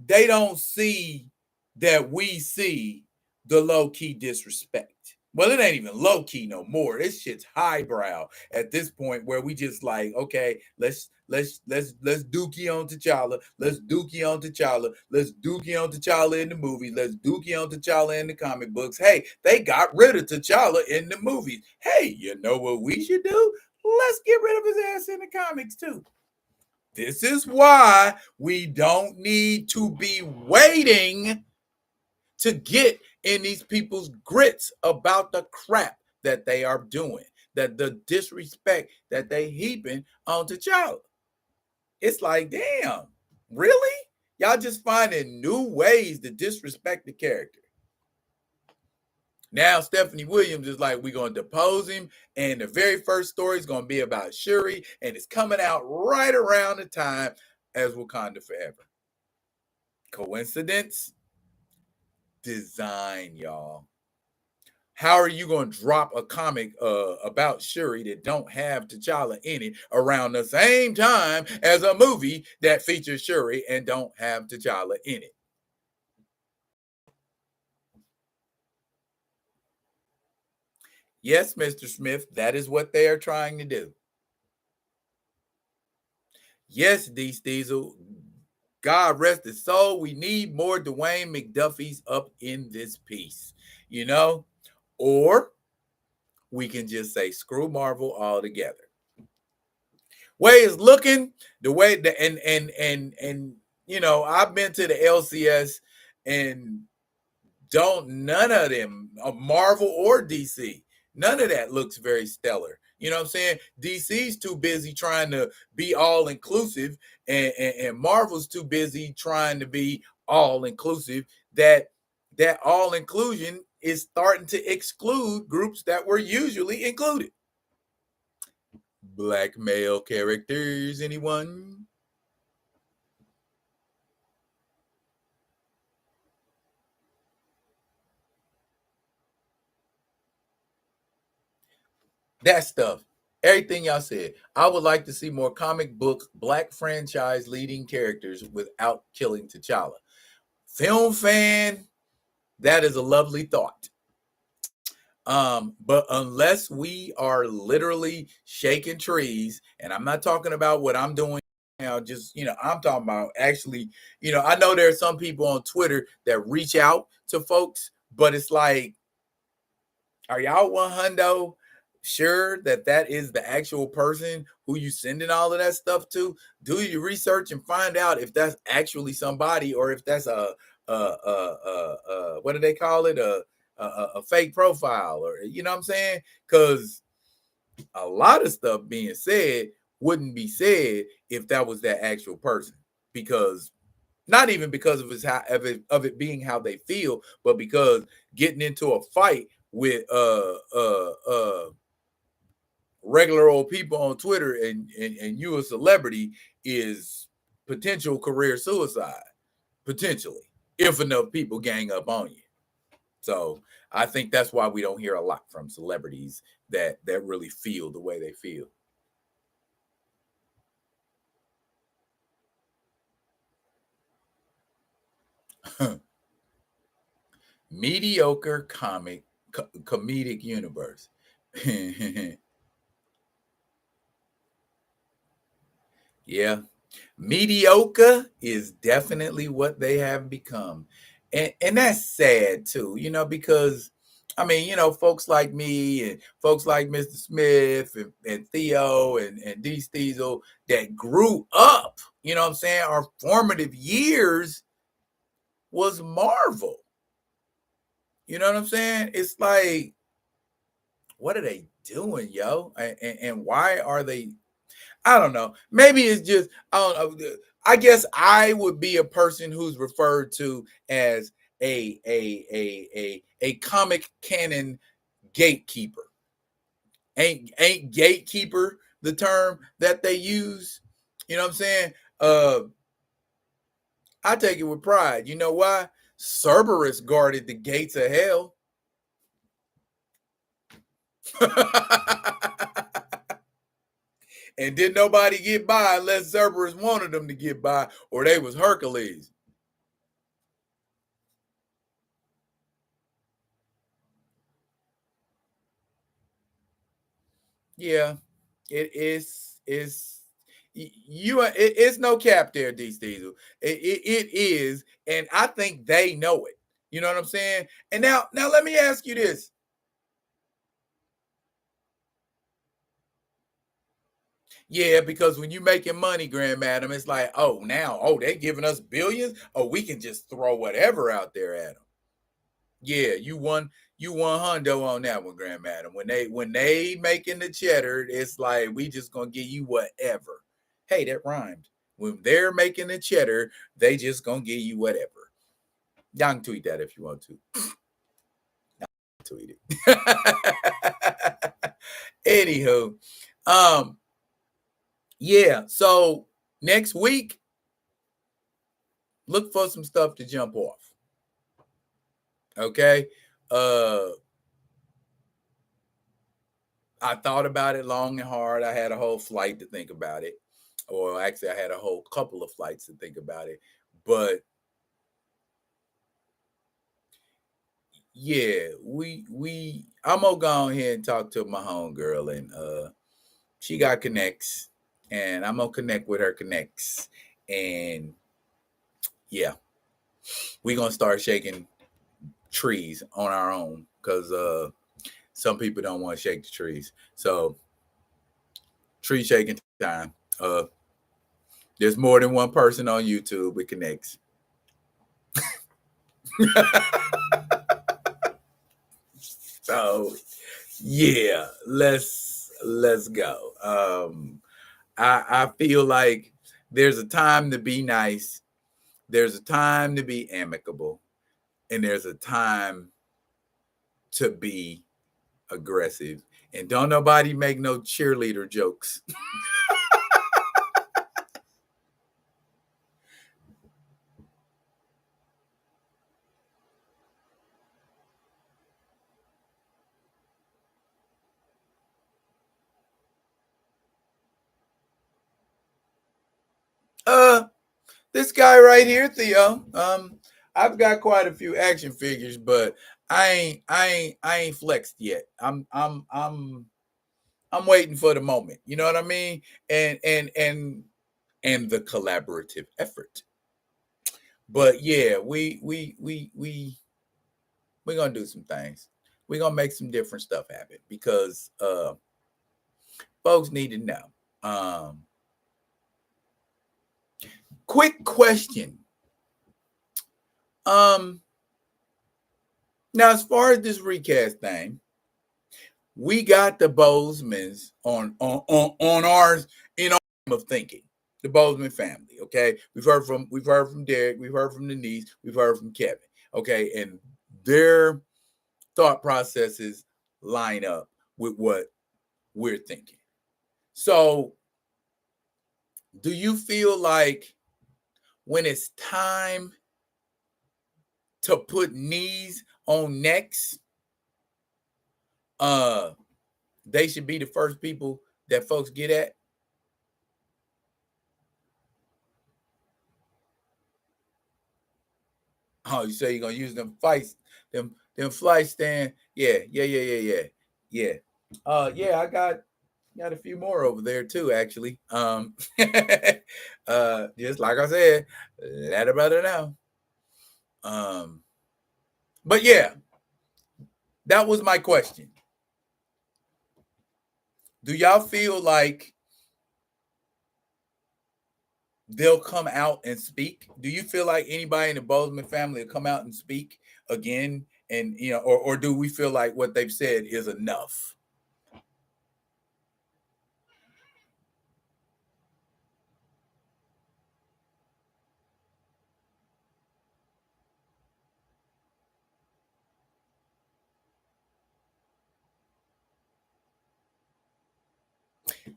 [SPEAKER 1] they don't see that we see the low-key disrespect. Well, it ain't even low-key no more. This shit's highbrow at this point where we just like, okay, let's dookie on T'Challa. Let's dookie on T'Challa. Let's dookie on T'Challa in the movie. Let's dookie on T'Challa in the comic books. Hey, they got rid of T'Challa in the movies. Hey, you know what we should do? Let's get rid of his ass in the comics too. This is why we don't need to be waiting to get in these people's grits about the crap that they are doing, that the disrespect that they heaping on T'Challa. It's like, damn, really? Y'all just finding new ways to disrespect the character. Now Stephanie Williams is like, we're going to depose him, and the very first story is going to be about Shuri, and it's coming out right around the time as Wakanda Forever. Coincidence? Design, y'all. How are you going to drop a comic about Shuri that don't have T'Challa in it around the same time as a movie that features Shuri and don't have T'Challa in it? Yes, Mr. Smith, that is what they are trying to do. Yes, D. Steezel. God rest his soul. We need more Dwayne McDuffies up in this piece, you know? Or we can just say screw Marvel altogether. Way is looking the way that and you know, I've been to the LCS and don't none of them, Marvel or DC, none of that looks very stellar. You know what I'm saying? DC's too busy trying to be all inclusive, and Marvel's too busy trying to be all inclusive. That all inclusion is starting to exclude groups that were usually included. Black male characters, anyone? That stuff. Everything y'all said. I would like to see more comic book black franchise leading characters without killing T'Challa. Film fan, that is a lovely thought. But unless we are literally shaking trees, and I'm not talking about what I'm doing now, just I'm talking about actually, I know there are some people on Twitter that reach out to folks, but it's like, are y'all 100 sure that that is the actual person who you sending all of that stuff to? Do your research and find out if that's actually somebody or if that's a what do they call it, a fake profile, or you know what I'm saying? Because a lot of stuff being said wouldn't be said if that was that actual person, because not even because of it being how they feel, but because getting into a fight with regular old people on Twitter and you a celebrity is potential career suicide, potentially, if enough people gang up on you. So I think that's why we don't hear a lot from celebrities that really feel the way they feel. Mediocre comedic universe. Yeah. Mediocre is definitely what they have become. And that's sad too, because I mean, folks like me and folks like Mr. Smith and Theo and D Steezel that grew up, you know what I'm saying, our formative years was Marvel. You know what I'm saying? It's like, what are they doing, yo? And why are they? I don't know. Maybe it's just I don't know. I guess I would be a person who's referred to as a comic canon gatekeeper. Ain't gatekeeper the term that they use? You know what I'm saying? I take it with pride. You know why? Cerberus guarded the gates of hell. And didn't nobody get by unless Cerberus wanted them to get by, or they was Hercules. Yeah, it is it's no cap there, D Steezel. It is, and I think they know it. You know what I'm saying? And now let me ask you this. Yeah, because when you making money, Grand Madam, it's like, oh, they giving us billions. Oh, we can just throw whatever out there at them. Yeah, you won hundo on that one, Grand Madam. When they making the cheddar, it's like we just gonna give you whatever. Hey, that rhymed. When they're making the cheddar, they just gonna give you whatever. Y'all can tweet that if you want to. Tweet it. Anywho, um, yeah. So next week, look for some stuff to jump off. Okay. Uh I thought about it long and hard. I had a whole flight to think about it. Or actually I had a whole couple of flights to think about it. But yeah, I'm gonna go ahead and talk to my homegirl, and she got connects. and I'm gonna connect with her connects, and yeah, we're gonna start shaking trees on our own because some people don't want to shake the trees. So tree shaking time. There's more than one person on YouTube with connects. So yeah, let's go. I feel like there's a time to be nice, there's a time to be amicable, and there's a time to be aggressive. And don't nobody make no cheerleader jokes. Uh, this guy right here, Theo. I've got quite a few action figures, but I ain't flexed yet. I'm waiting for the moment. You know what I mean? And the collaborative effort. But yeah, we're gonna do some things. We're gonna make some different stuff happen because folks need to know. Quick question. Um Now as far as this recast thing, we got the Bozeman's on ours in our of thinking. The Bozeman family, okay? We've heard from Derek, we've heard from Denise, we've heard from Kevin, okay? And their thought processes line up with what we're thinking. So, do you feel like when it's time to put knees on necks, uh, they should be the first people that folks get at? Oh, you say you're gonna use them fights, them flight stand? Yeah, yeah. Yeah, I got a few more over there too, actually. Just like I said, let a brother know. Um, but yeah, that was my question. Do y'all feel like they'll come out and speak? Do you feel like anybody in the Bozeman family will come out and speak again? And or do we feel like what they've said is enough?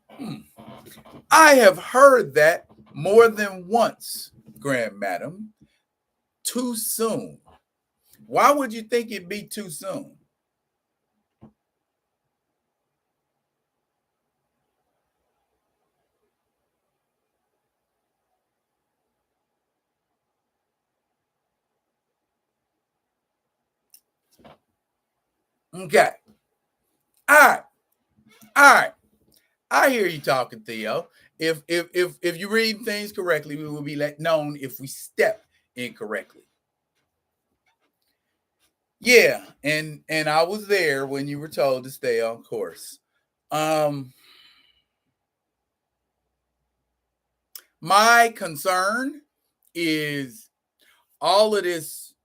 [SPEAKER 1] Hmm. I have heard that more than once, Grand Madam. Too soon. Why would you think it'd be too soon? Okay. All right. All right. I hear you talking, Theo. If you read things correctly, we will be let known if we step incorrectly. Yeah, and I was there when you were told to stay on course. Um my concern is all of this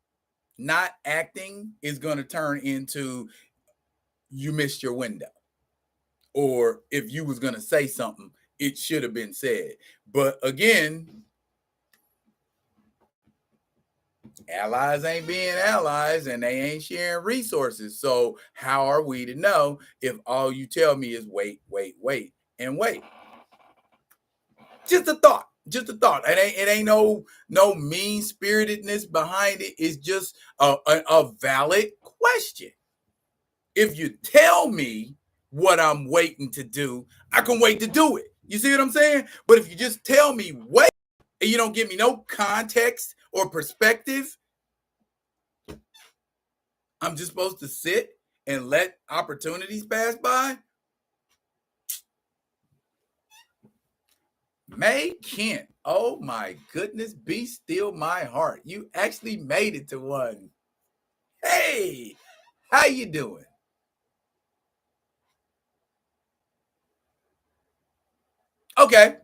[SPEAKER 1] not acting is going to turn into you missed your window, or if you was going to say something it should have been said. But again, allies ain't being allies and they ain't sharing resources, so how are we to know if all you tell me is wait and wait? Just a thought, just a thought. It ain't no mean spiritedness behind it. It's just a valid question. If you tell me what I'm waiting to do, I can wait to do it. You see what I'm saying? But if you just tell me wait and you don't give me no context or perspective, I'm just supposed to sit and let opportunities pass by. May Kent. Oh my goodness, be still my heart. You actually made it to one. Hey, how you doing? Okay,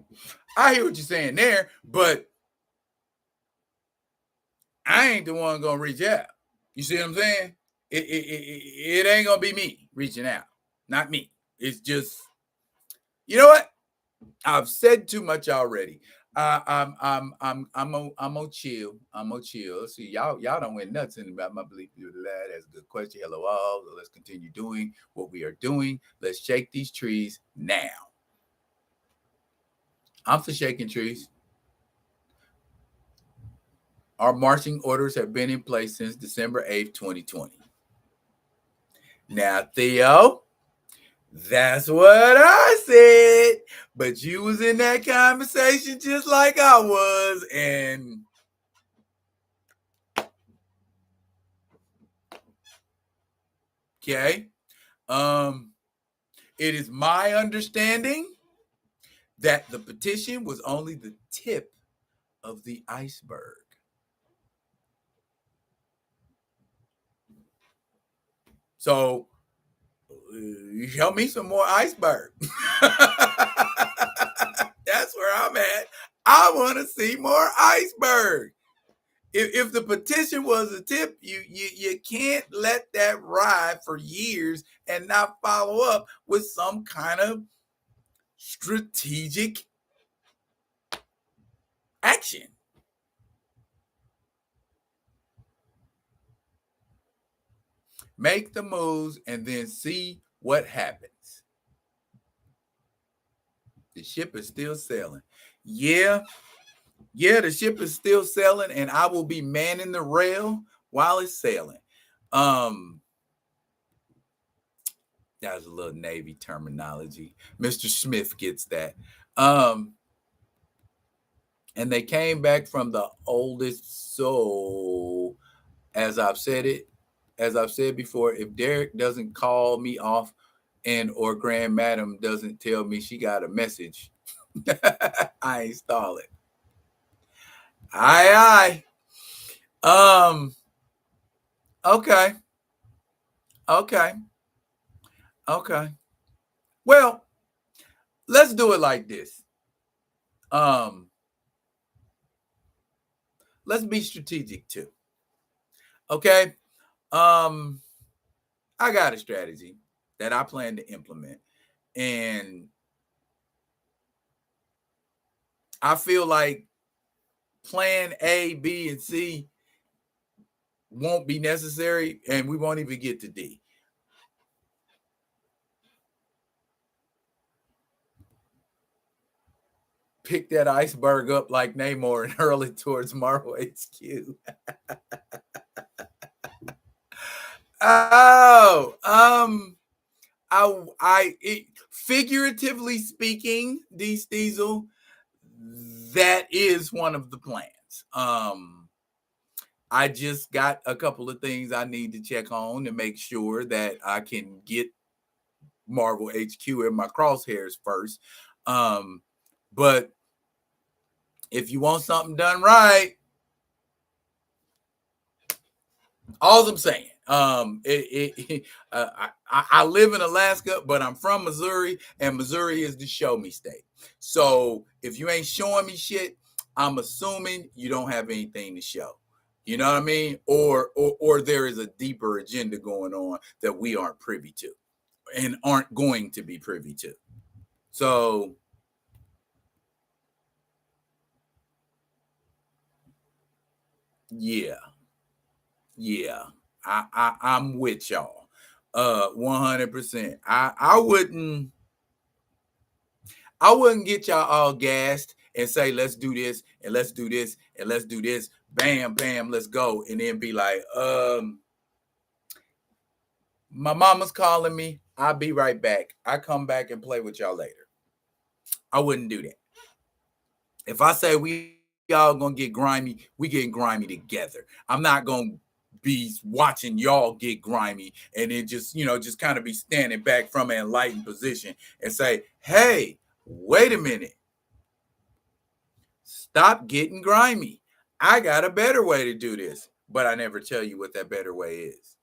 [SPEAKER 1] I hear what you're saying there, but I ain't the one gonna reach out. You see what I'm saying? It ain't gonna be me reaching out, not me. It's just, you know what? I've said too much already. I'm gonna chill. I'm gonna chill. See, y'all don't went nuts in about my belief. That's a good question. Hello all. Let's continue doing what we are doing. Let's shake these trees now. I'm for shaking trees. Our marching orders have been in place since December 8th, 2020. Now, Theo, that's what I said. But you was in that conversation just like I was. And okay. It is my understanding that the petition was only the tip of the iceberg. So show me some more iceberg. That's where I'm at. I want to see more iceberg. If the petition was a tip, you can't let that ride for years and not follow up with some kind of strategic action. Make the moves and then see what happens. The ship is still sailing. Yeah, the ship is still sailing, and I will be manning the rail while it's sailing. That was a little Navy terminology. Mr. Smith gets that. And they came back from the oldest soul. As I've said before, if Derek doesn't call me off and or Grand Madam doesn't tell me she got a message, I install it. Aye. Okay. Well, let's do it like this. Let's be strategic too. Okay. I got a strategy that I plan to implement. And I feel like plan A, B, and C won't be necessary, and we won't even get to D. Pick that iceberg up like Namor and hurl it towards Marvel HQ. Figuratively speaking, D Diesel, that is one of the plans. I just got a couple of things I need to check on to make sure that I can get Marvel HQ in my crosshairs first. But if you want something done right, all I'm saying, I live in Alaska, but I'm from Missouri, and Missouri is the show me state. So if you ain't showing me shit, I'm assuming you don't have anything to show. You know what I mean? Or there is a deeper agenda going on that we aren't privy to and aren't going to be privy to. So yeah. I'm with y'all. 100%. I wouldn't get y'all all gassed and say, let's do this and let's do this and let's do this. Bam, bam, let's go. And then be like, my mama's calling me. I'll be right back. I come back and play with y'all later. I wouldn't do that. If I say we all gonna get grimy, we getting grimy together. I'm not gonna be watching y'all get grimy and then just kind of be standing back from an enlightened position and say, hey, wait a minute. Stop getting grimy. I got a better way to do this, but I never tell you what that better way is.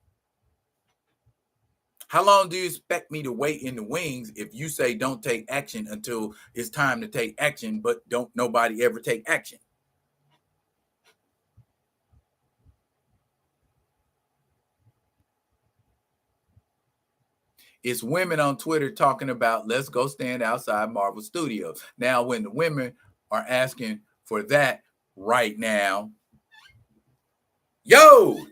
[SPEAKER 1] How long do you expect me to wait in the wings if you say don't take action until it's time to take action, but don't nobody ever take action? It's women on Twitter talking about let's go stand outside Marvel Studios. Now, when the women are asking for that right now, yo,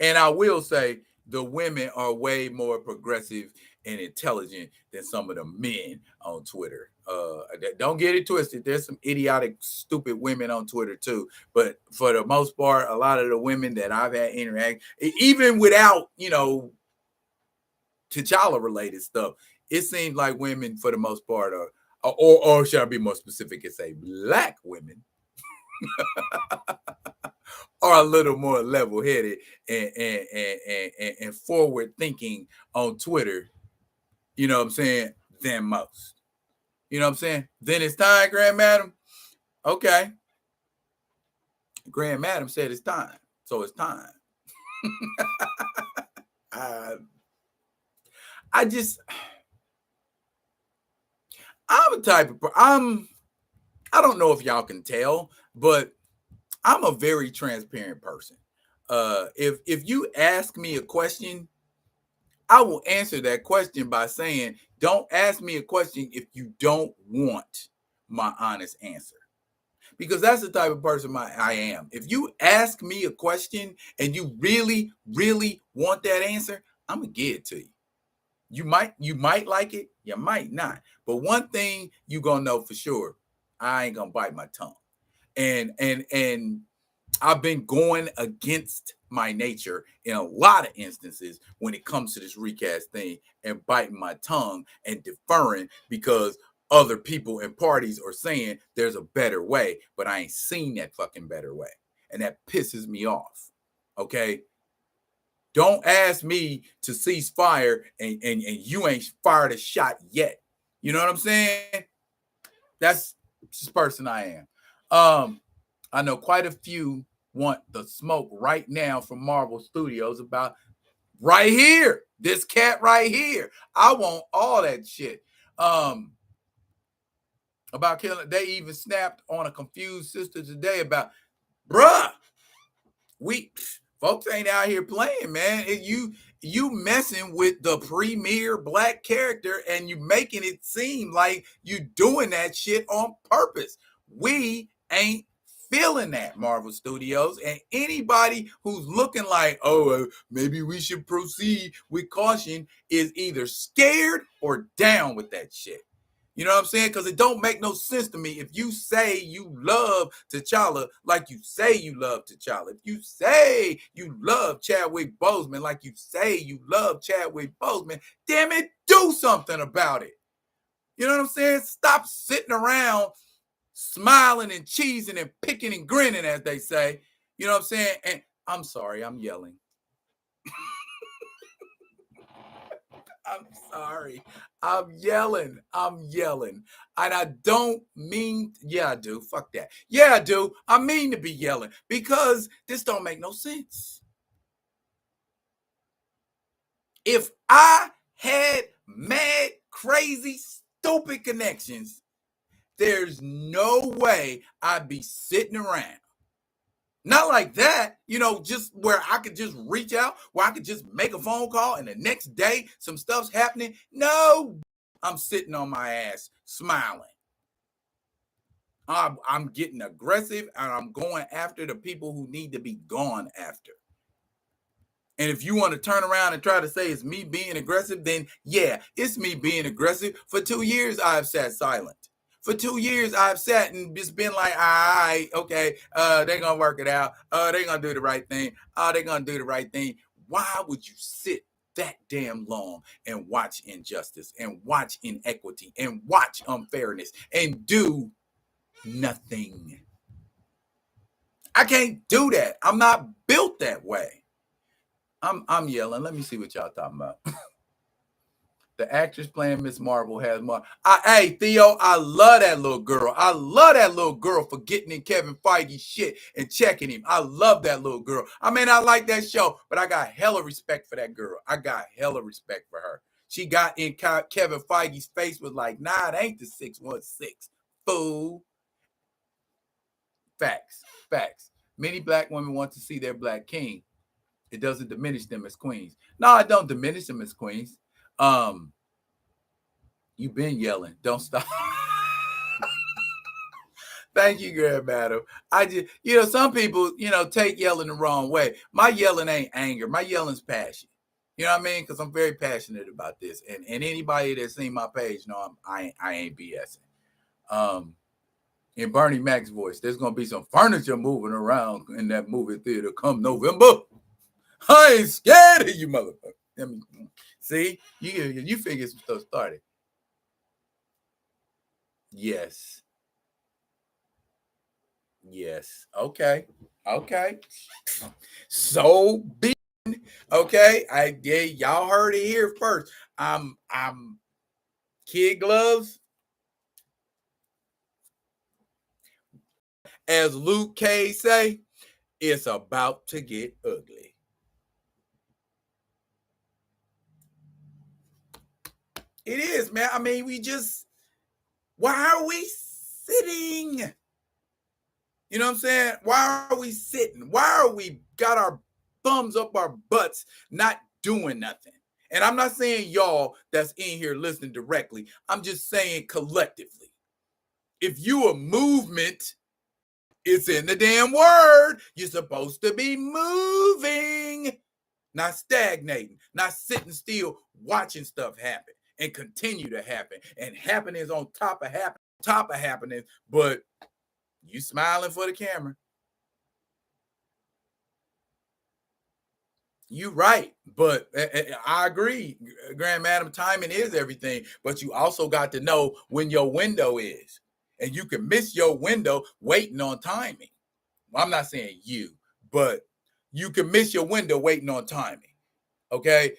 [SPEAKER 1] and I will say the women are way more progressive and intelligent than some of the men on Twitter. Don't get it twisted. There's some idiotic, stupid women on Twitter too. But for the most part, a lot of the women that I've had interact, even without, T'Challa related stuff, it seems like women for the most part are, or should I be more specific and say black women are a little more level-headed and forward thinking on Twitter, you know what I'm saying, than most. You know what I'm saying? Then it's time, Grand Madam. Okay. Grand Madam said it's time. So it's time. I just I'm a type of I don't know if y'all can tell, but I'm a very transparent person. If you ask me a question, I will answer that question by saying, don't ask me a question if you don't want my honest answer. Because that's the type of person I am. If you ask me a question and you really, really want that answer, I'm gonna give it to you. You might like it, you might not. But one thing you gonna know for sure, I ain't gonna bite my tongue. And I've been going against my nature in a lot of instances when it comes to this recast thing and biting my tongue and deferring because other people and parties are saying there's a better way, but I ain't seen that fucking better way. And that pisses me off. Okay. Don't ask me to cease fire and you ain't fired a shot yet. You know what I'm saying? That's the person I am. I know quite a few want the smoke right now from Marvel Studios about right here, this cat right here. I want all that shit. About killing, they even snapped on a confused sister today about, bruh, we folks ain't out here playing, man. You messing with the premier black character and you making it seem like you doing that shit on purpose. We ain't feeling that, Marvel Studios, and anybody who's looking like, oh, maybe we should proceed with caution is either scared or down with that shit. You know what I'm saying? Because it don't make no sense to me if you say you love T'Challa like you say you love T'Challa. If you say you love Chadwick Boseman like you say you love Chadwick Boseman, damn it, do something about it. You know what I'm saying? Stop sitting around smiling and cheesing and picking and grinning, as they say. You know what I'm saying? And I'm sorry, I'm yelling. I'm sorry. I'm yelling. And I don't mean, yeah, I do. Fuck that. Yeah, I do. I mean to be yelling because this don't make no sense. If I had mad, crazy, stupid connections, there's no way I'd be sitting around. Not like that, just where I could just reach out, where I could just make a phone call and the next day some stuff's happening. No, I'm sitting on my ass smiling. I'm getting aggressive and I'm going after the people who need to be gone after. And if you want to turn around and try to say it's me being aggressive, then yeah, it's me being aggressive. For 2 years, I've sat silent. For 2 years, I've sat and just been like, all right, okay, they're going to work it out. They're going to do the right thing. They're going to do the right thing. Why would you sit that damn long and watch injustice and watch inequity and watch unfairness and do nothing? I can't do that. I'm not built that way. I'm yelling. Let me see what y'all talking about. The actress playing Miss Marvel has more. Hey, Theo, I love that little girl. I love that little girl for getting in Kevin Feige's shit and checking him. I love that little girl. I mean, I like that show, but I got hella respect for that girl. I got hella respect for her. She got in Kevin Feige's face was like, nah, it ain't the 616. Fool. Facts. Facts. Many black women want to see their black king. It doesn't diminish them as queens. No, it don't diminish them as queens. You've been yelling. Don't stop. Thank you, Grand Madam. I just, some people, take yelling the wrong way. My yelling ain't anger. My yelling's passion. You know what I mean? Because I'm very passionate about this. And anybody that's seen my page know I ain't BSing. In Bernie Mac's voice, there's gonna be some furniture moving around in that movie theater come November. I ain't scared of you, motherfucker. See, you figure some stuff started. Yes. Okay. So be okay. Y'all heard it here first. I'm kid gloves. As Luke Cage say, it's about to get ugly. It is, man. I mean, why are we sitting? You know what I'm saying? Why are we sitting? Why are we got our thumbs up our butts not doing nothing? And I'm not saying y'all that's in here listening directly. I'm just saying collectively. If you a movement, it's in the damn word. You're supposed to be moving, not stagnating, not sitting still, watching stuff happen and continue to happen. And happenings on top of happenings, but you smiling for the camera. You right, but I agree, Grand Madam. Timing is everything, but you also got to know when your window is, and you can miss your window waiting on timing. I'm not saying you, but you can miss your window waiting on timing. Okay,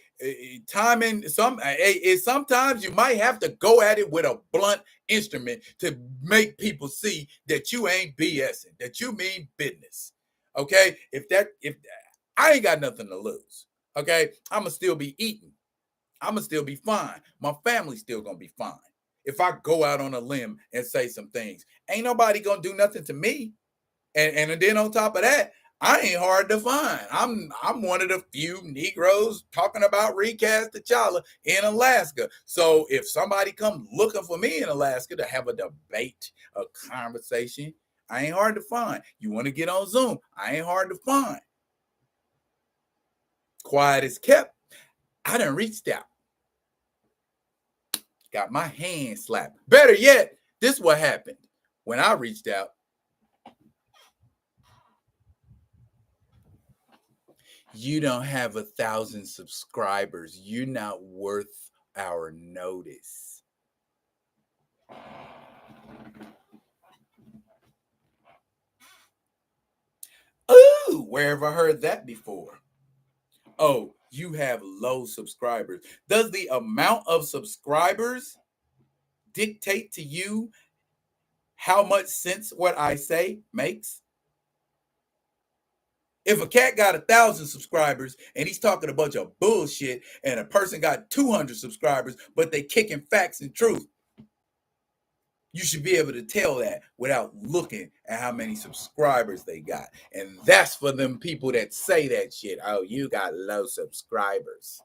[SPEAKER 1] timing. Sometimes you might have to go at it with a blunt instrument to make people see that you ain't BSing, that you mean business. Okay, if I ain't got nothing to lose. Okay, I'ma still be eating. I'ma still be fine. My family's still gonna be fine. If I go out on a limb and say some things, ain't nobody gonna do nothing to me. And then on top of that, I ain't hard to find. I'm one of the few Negroes talking about Recast T'Challa in Alaska. So if somebody come looking for me in Alaska to have a debate, a conversation, I ain't hard to find. You want to get on Zoom? I ain't hard to find. Quiet as kept. I done reached out. Got my hand slapped. Better yet, this is what happened. When I reached out, you don't have 1,000 subscribers. You're not worth our notice. Ooh, where have I heard that before? Oh, you have low subscribers. Does the amount of subscribers dictate to you how much sense what I say makes? If a cat got 1,000 subscribers and he's talking a bunch of bullshit, and a person got 200 subscribers, but they kicking facts and truth, you should be able to tell that without looking at how many subscribers they got. And that's for them people that say that shit. Oh, you got low subscribers.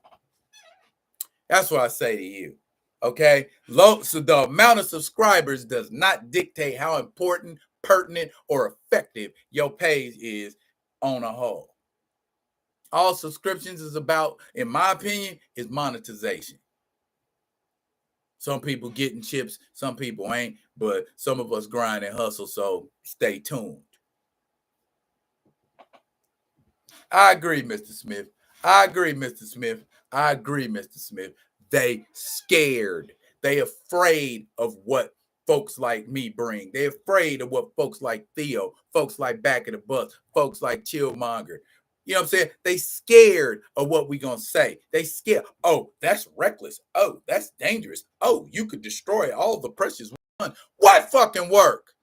[SPEAKER 1] That's what I say to you. Okay? So the amount of subscribers does not dictate how important, pertinent, or effective your page is on a whole. All subscriptions is about, in my opinion, is monetization. Some people getting chips, some people ain't, but some of us grind and hustle, so stay tuned. I agree, Mr. Smith. They scared. They afraid of what folks like me bring. They afraid of what folks like Theo, folks like Back of the Bus, folks like Chillmonger. You know what I'm saying? They scared of what we gonna say. They scared. Oh, that's reckless. Oh, that's dangerous. Oh, you could destroy all the precious one. What fucking work?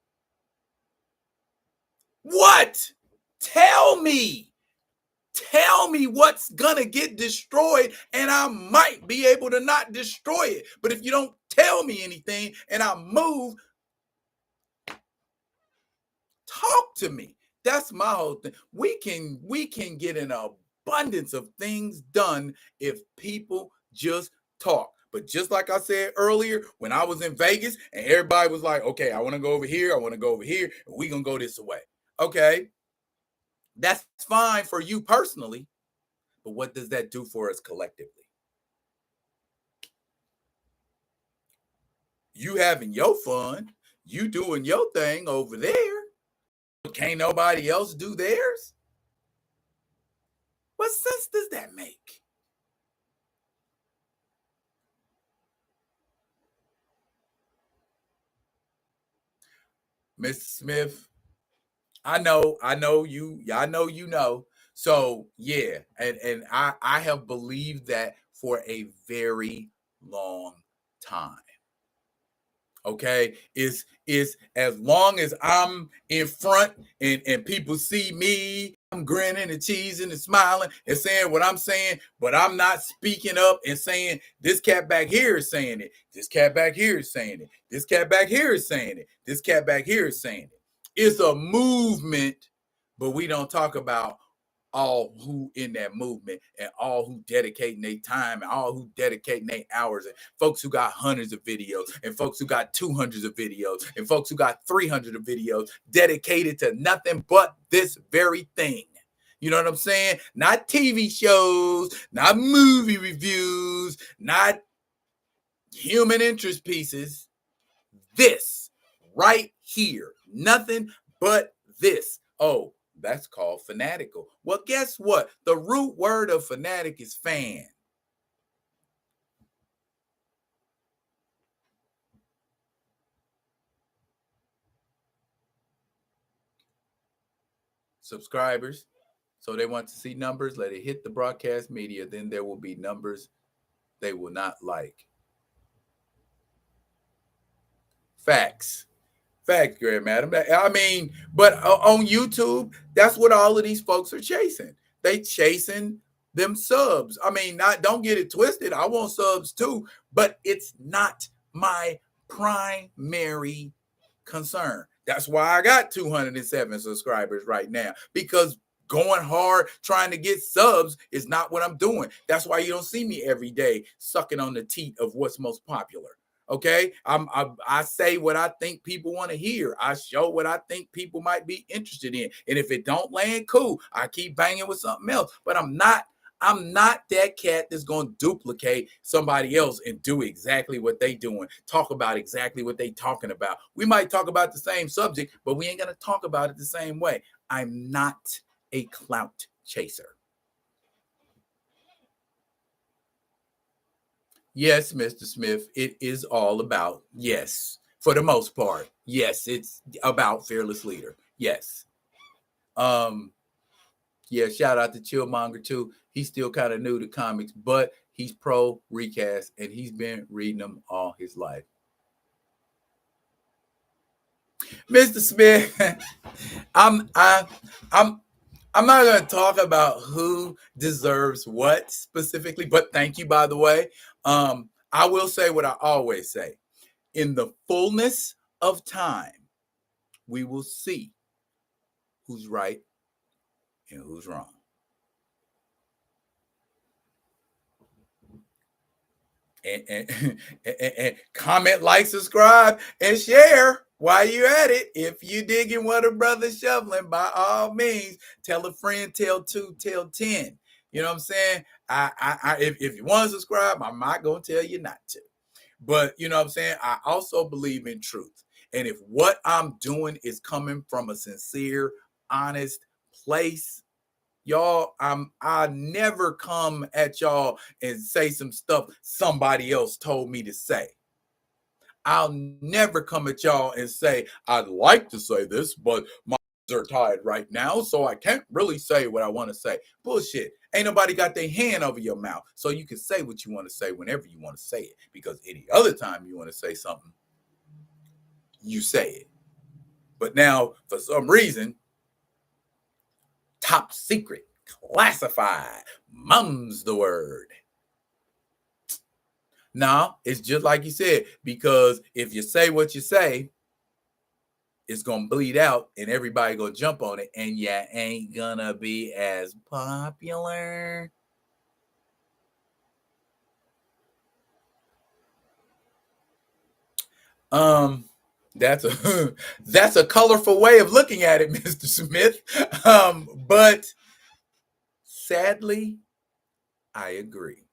[SPEAKER 1] What? Tell me. Tell me what's gonna get destroyed, and I might be able to not destroy it. But if you don't tell me anything and I move, talk to me. That's my whole thing. We can get an abundance of things done if people just talk. But just like I said earlier, when I was in Vegas and everybody was like, okay, I want to go over here, I want to go over here, and we're gonna go this way. Okay, that's fine for you personally, but what does that do for us collectively? You having your fun, you doing your thing over there, but can't nobody else do theirs? What sense does that make? Mr. Smith, I know you know. So yeah, and I have believed that for a very long time. Okay, is as long as I'm in front and people see me, I'm grinning and cheesing and smiling and saying what I'm saying, but I'm not speaking up and saying this cat back here is saying it, this cat back here is saying it, this cat back here is saying it, this cat back here is saying it. It's a movement, but we don't talk about all who in that movement and all who dedicating their time and all who dedicating their hours and folks who got hundreds of videos and folks who got 200 of videos and folks who got 300 of videos dedicated to nothing but this very thing. You know what I'm saying? Not TV shows, not movie reviews, not human interest pieces. This right here, nothing but this. Oh, that's called fanatical. Well, guess what? The root word of fanatic is fan. Subscribers. So they want to see numbers. Let it hit the broadcast media. Then there will be numbers they will not like. Facts. Fact, Grand Madam. I mean, but on YouTube, that's what all of these folks are chasing. They chasing them subs. I mean, don't get it twisted. I want subs too, but it's not my primary concern. That's why I got 207 subscribers right now, because going hard trying to get subs is not what I'm doing. That's why you don't see me every day sucking on the teat of what's most popular. Okay, I say what I think people want to hear. I show what I think people might be interested in, and if it don't land, cool. I keep banging with something else. But I'm not that cat that's going to duplicate somebody else and do exactly what they doing. Talk about exactly what they talking about. We might talk about the same subject, but we ain't gonna talk about it the same way. I'm not a clout chaser. Yes, Mr. Smith, it is all about, yes, for the most part. Yes, it's about Fearless Leader. Yes. Yeah, shout out to Chillmonger too. He's still kind of new to comics, but he's pro recast and he's been reading them all his life. Mr. Smith, I'm not going to talk about who deserves what specifically, but thank you, by the way. I will say what I always say. In the fullness of time, we will see who's right and who's wrong. And comment, like, subscribe, and share while you're at it. If you digging what a brother's shoveling, by all means, tell a friend, tell two, tell 10. You know what I'm saying? If you want to subscribe, I'm not going to tell you not to. But you know what I'm saying? I also believe in truth. And if what I'm doing is coming from a sincere, honest place, y'all, I never come at y'all and say some stuff somebody else told me to say. I'll never come at y'all and say, I'd like to say this, but my are tied right now, so I can't really say what I want to say. Bullshit. Ain't nobody got their hand over your mouth, so you can say what you want to say whenever you want to say it, because any other time you want to say something, you say it. But now, for some reason, top secret, classified, mum's the word. Nah, it's just like you said, because if you say what you say, it's gonna bleed out and everybody gonna jump on it, and you ain't gonna be as popular. That's a that's a colorful way of looking at it, Mr. Smith. But sadly, I agree.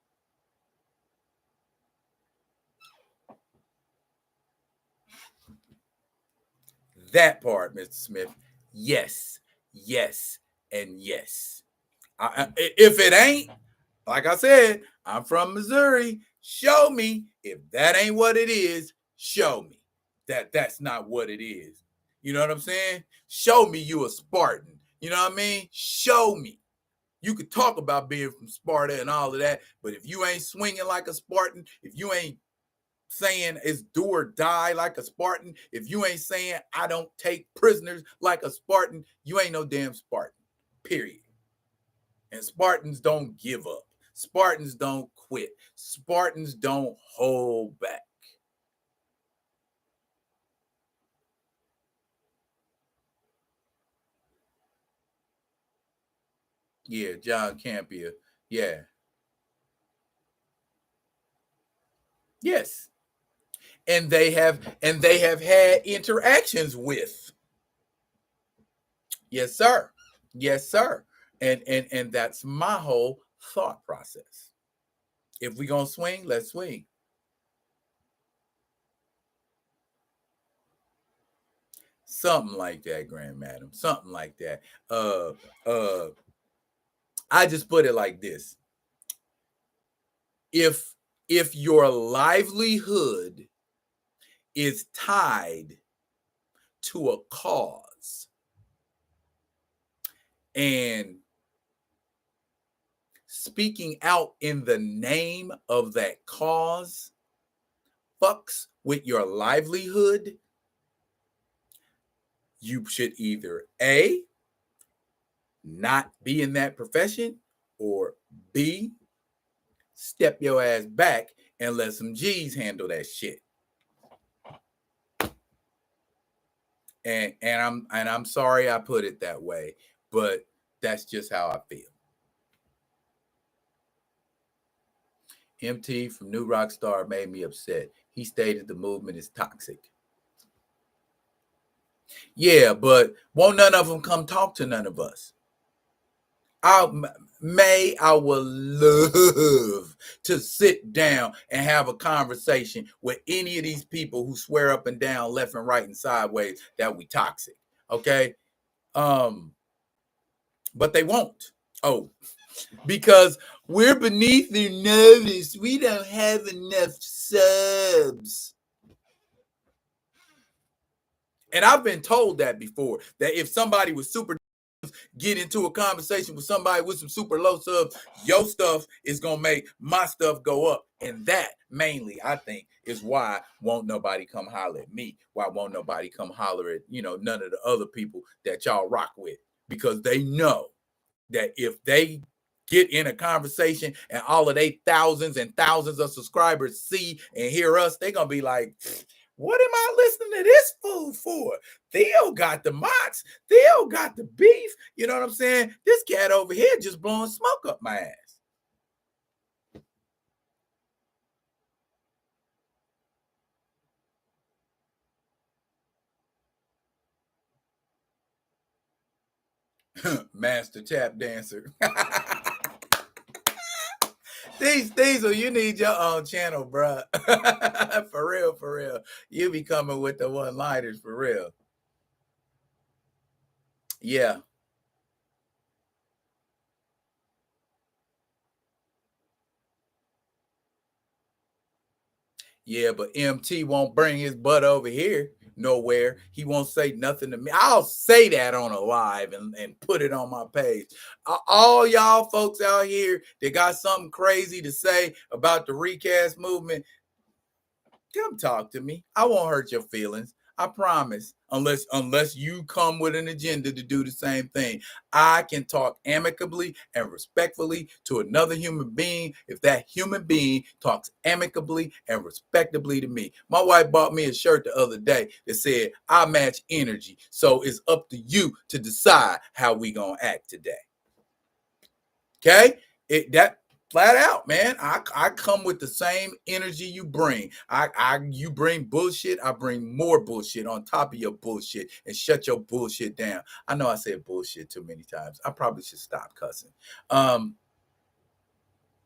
[SPEAKER 1] That part, Mr. Smith. Yes, yes, and yes. If it ain't, like I said, I'm from Missouri. Show me. If that ain't what it is, show me that that's not what it is. You know what I'm saying? Show me you a Spartan. You know what I mean? Show me. You could talk about being from Sparta and all of that, but if you ain't swinging like a Spartan, if you ain't saying it's do or die like a Spartan, if you ain't saying I don't take prisoners like a Spartan, you ain't no damn Spartan. Period. And Spartans don't give up. Spartans don't quit. Spartans don't hold back. Yeah, John Campia. Yeah. Yes. And they have had interactions with. Yes, sir. Yes, sir. And that's my whole thought process. If we gonna swing, let's swing. Something like that, Grand Madam. Something like that. Uh uh I just put it like this. If if your livelihood is tied to a cause and speaking out in the name of that cause fucks with your livelihood, you should either A, not be in that profession, or B, step your ass back and let some G's handle that shit. And I'm sorry I put it that way, but that's just how I feel. MT from New Rockstar made me upset. He stated the movement is toxic. Yeah, but won't none of them come talk to none of us? I would love to sit down and have a conversation with any of these people who swear up and down, left and right and sideways that we toxic. Okay. But they won't. Oh, because we're beneath their notice. We don't have enough subs. And I've been told that before, that if somebody was super get into a conversation with somebody with some super low subs, your stuff is gonna make my stuff go up. And that mainly, I think, is why won't nobody come holler at me. Why won't nobody come holler at, none of the other people that y'all rock with? Because they know that if they get in a conversation and all of they thousands and thousands of subscribers see and hear us, they're gonna be like, what am I listening to this fool for? Theo got the mox. Theo got the beef. You know what I'm saying? This cat over here just blowing smoke up my ass. Master tap dancer. Diesel, you need your own channel, bro. For real, for real. You be coming with the one-liners for real. Yeah. Yeah, but MT won't bring his butt over here. nowhere. He won't say nothing to me. I'll say that on a live and put it on my page. All y'all folks out here that got something crazy to say about the recast movement, come talk to me. I won't hurt your feelings. I promise. Unless you come with an agenda to do the same thing. I can talk amicably and respectfully to another human being if that human being talks amicably and respectably to me. My wife bought me a shirt the other day that said, I match energy. So it's up to you to decide how we gonna act today. Okay? That flat out, man. I come with the same energy you bring. You bring bullshit, I bring more bullshit on top of your bullshit and shut your bullshit down. I know I said bullshit too many times. I probably should stop cussing.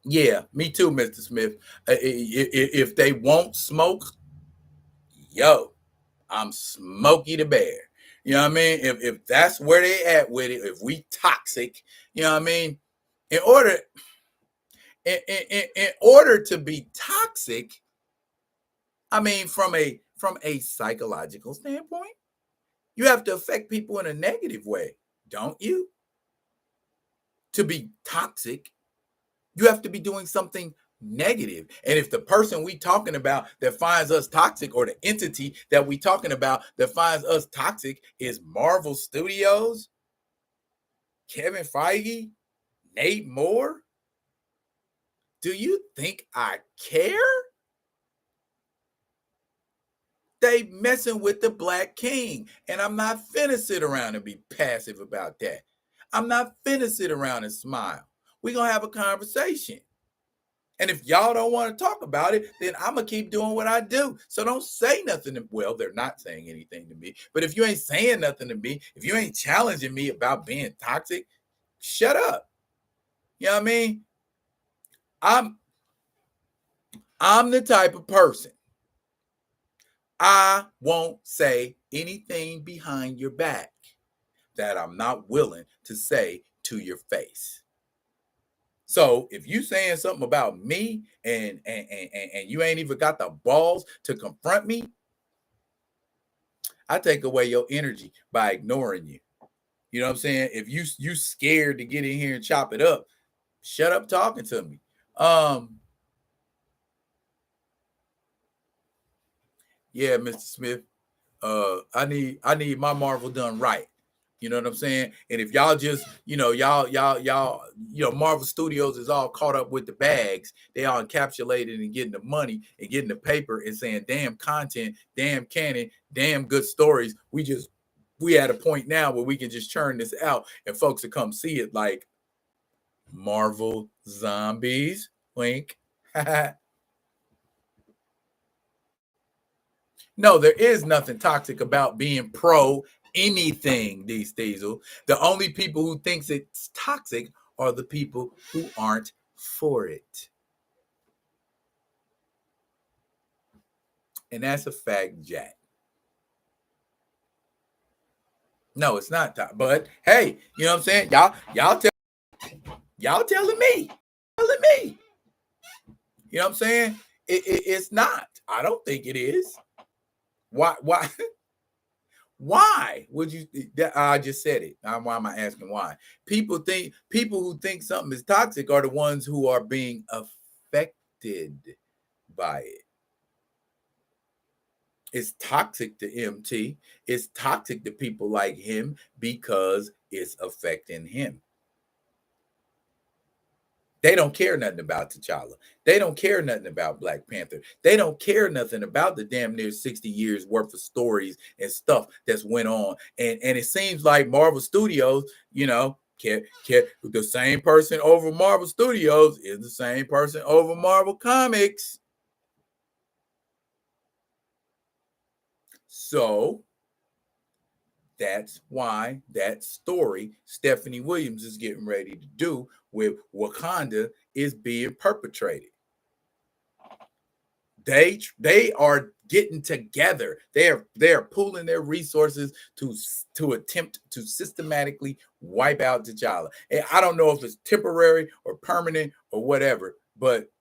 [SPEAKER 1] Yeah, me too, Mr. Smith. If they won't smoke, yo, I'm Smokey the Bear. You know what I mean? If that's where they at with it, if we toxic, you know what I mean? In order in order to be toxic, I mean, from a psychological standpoint, you have to affect people in a negative way, don't you? To be toxic, you have to be doing something negative. And if the person we talking about that finds us toxic, or the entity that we talking about that finds us toxic, is Marvel Studios, Kevin Feige, Nate Moore, do you think I care? They messing with the Black King. And I'm not finna sit around and be passive about that. I'm not finna sit around and smile. We're going to have a conversation. And if y'all don't want to talk about it, then I'm going to keep doing what I do. So don't say nothing. Well, they're not saying anything to me. But if you ain't saying nothing to me, if you ain't challenging me about being toxic, shut up. You know what I mean? I'm the type of person, I won't say anything behind your back that I'm not willing to say to your face. So if you saying something about me and you ain't even got the balls to confront me, I take away your energy by ignoring you. You know what I'm saying? If you scared to get in here and chop it up, shut up talking to me. Yeah, Mr. Smith. I need my Marvel done right. You know what I'm saying? And if y'all just, Marvel Studios is all caught up with the bags. They all encapsulated and getting the money and getting the paper and saying, damn content, damn canon, damn good stories. We at a point now where we can just churn this out and folks will come see it, like Marvel Zombies. Wink. No, there is nothing toxic about being pro anything, these Diesel. The only people who thinks it's toxic are the people who aren't for it. And that's a fact, Jack. No, it's not toxic. But hey, you know what I'm saying? Y'all telling me. You know what I'm saying? It's not. I don't think it is. Why why would you? I just said it. Why am I asking why? People who think something is toxic are the ones who are being affected by it. It's toxic to MT. It's toxic to people like him because it's affecting him. They don't care nothing about T'Challa. They don't care nothing about Black Panther. They don't care nothing about the damn near 60 years worth of stories and stuff that's went on. And it seems like Marvel Studios, the same person over Marvel Studios is the same person over Marvel Comics. So that's why that story Stephanie Williams is getting ready to do with Wakanda is being perpetrated. They are getting together. They're pooling their resources to attempt to systematically wipe out T'Challa. And I don't know if it's temporary or permanent or whatever, but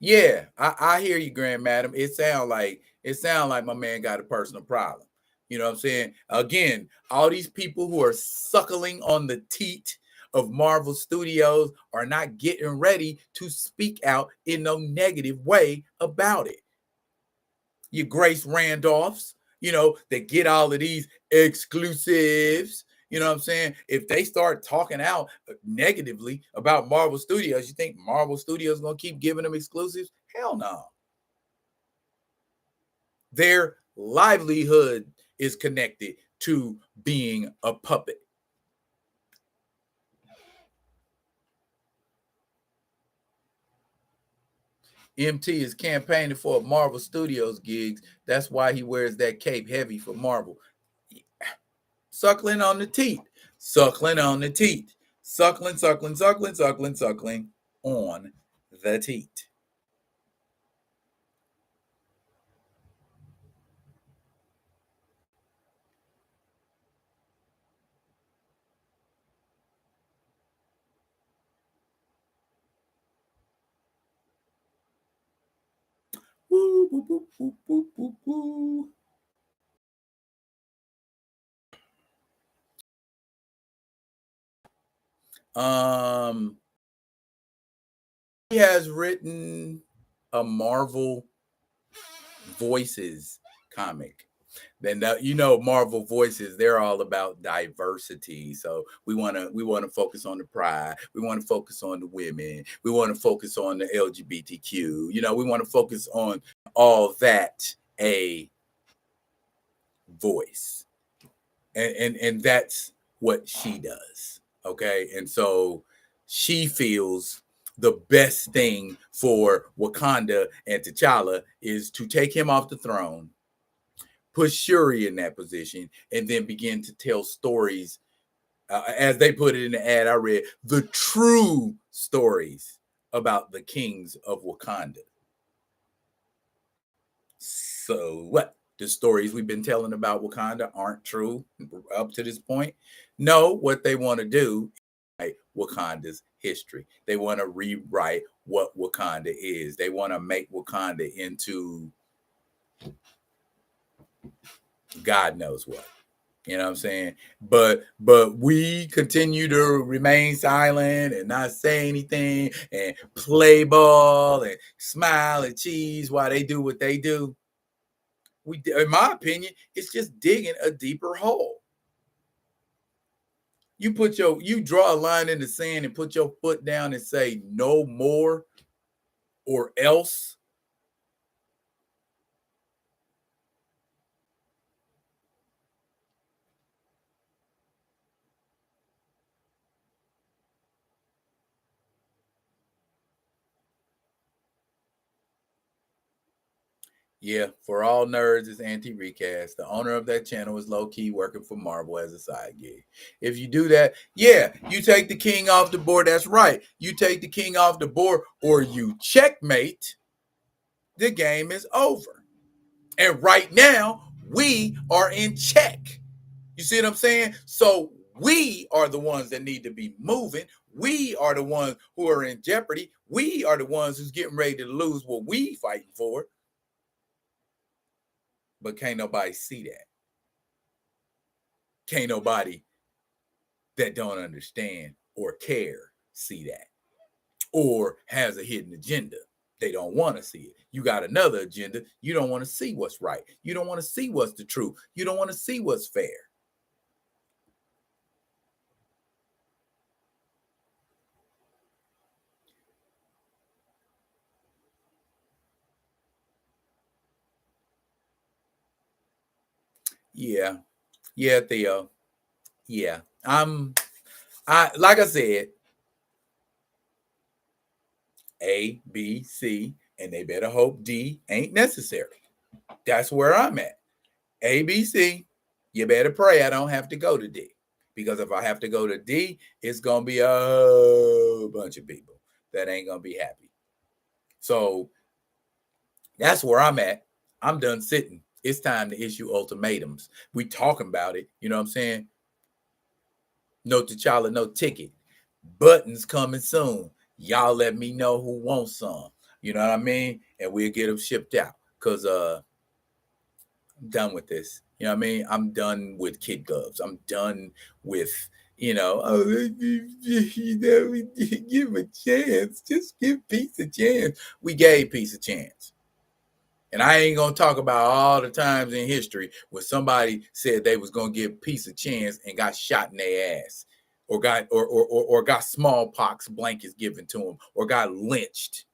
[SPEAKER 1] yeah, I hear you, Grand Madam. It sounds like It sounds like my man got a personal problem. You know what I'm saying? Again, all these people who are suckling on the teat of Marvel Studios are not getting ready to speak out in no negative way about it. Your Grace Randolphs, they get all of these exclusives. You know what I'm saying? If they start talking out negatively about Marvel Studios, you think Marvel Studios is going to keep giving them exclusives? Hell no. Their livelihood is connected to being a puppet. MT is campaigning for Marvel Studios gigs. That's why he wears that cape heavy for Marvel. Suckling on the teeth. Suckling on the teeth. Suckling, suckling, suckling, suckling, suckling on the teeth. Woo, woo, woo, woo, woo, woo, woo. He has written a Marvel Voices comic. Then Marvel Voices, they're all about diversity. So we want to focus on the pride. We want to focus on the women. We want to focus on the LGBTQ. We want to focus on all that a voice. And that's what she does. Okay? And so she feels the best thing for Wakanda and T'Challa is to take him off the throne, put Shuri in that position, and then begin to tell stories. As they put it in the ad I read, the true stories about the kings of Wakanda. So what? The stories we've been telling about Wakanda aren't true up to this point? No, what they want to do is Wakanda's history. They want to rewrite what Wakanda is. They want to make Wakanda into God knows what. You know what I'm saying? But we continue to remain silent and not say anything and play ball and smile and cheese while they do what they do. In my opinion, it's just digging a deeper hole. You draw a line in the sand and put your foot down and say no more or else. Yeah, for all nerds, it's anti-recast. The owner of that channel is low-key working for Marvel as a side gig. If you do that, yeah, you take the king off the board. That's right. You take the king off the board or you checkmate. The game is over. And right now, we are in check. You see what I'm saying? So we are the ones that need to be moving. We are the ones who are in jeopardy. We are the ones who's getting ready to lose what we fighting for. But can't nobody see that. Can't nobody that don't understand or care see that. Or has a hidden agenda. They don't want to see it. You got another agenda. You don't want to see what's right. You don't want to see what's the truth. You don't want to see what's fair. Yeah. Yeah, Theo. Yeah. Like I said, A, B, C, and they better hope D ain't necessary. That's where I'm at. A, B, C, you better pray I don't have to go to D. Because if I have to go to D, it's going to be a bunch of people that ain't going to be happy. So that's where I'm at. I'm done sitting. It's time to issue ultimatums. We talking about it. You know what I'm saying? No T'Challa, no ticket. Buttons coming soon. Y'all let me know who wants some. You know what I mean? And we'll get them shipped out. Because I'm done with this. You know what I mean? I'm done with kid gloves. I'm done with, oh, give him a chance. Just give Peace a chance. We gave Peace a chance. And I ain't gonna talk about all the times in history where somebody said they was gonna give Peace a chance and got shot in their ass, or got smallpox blankets given to them, or got lynched.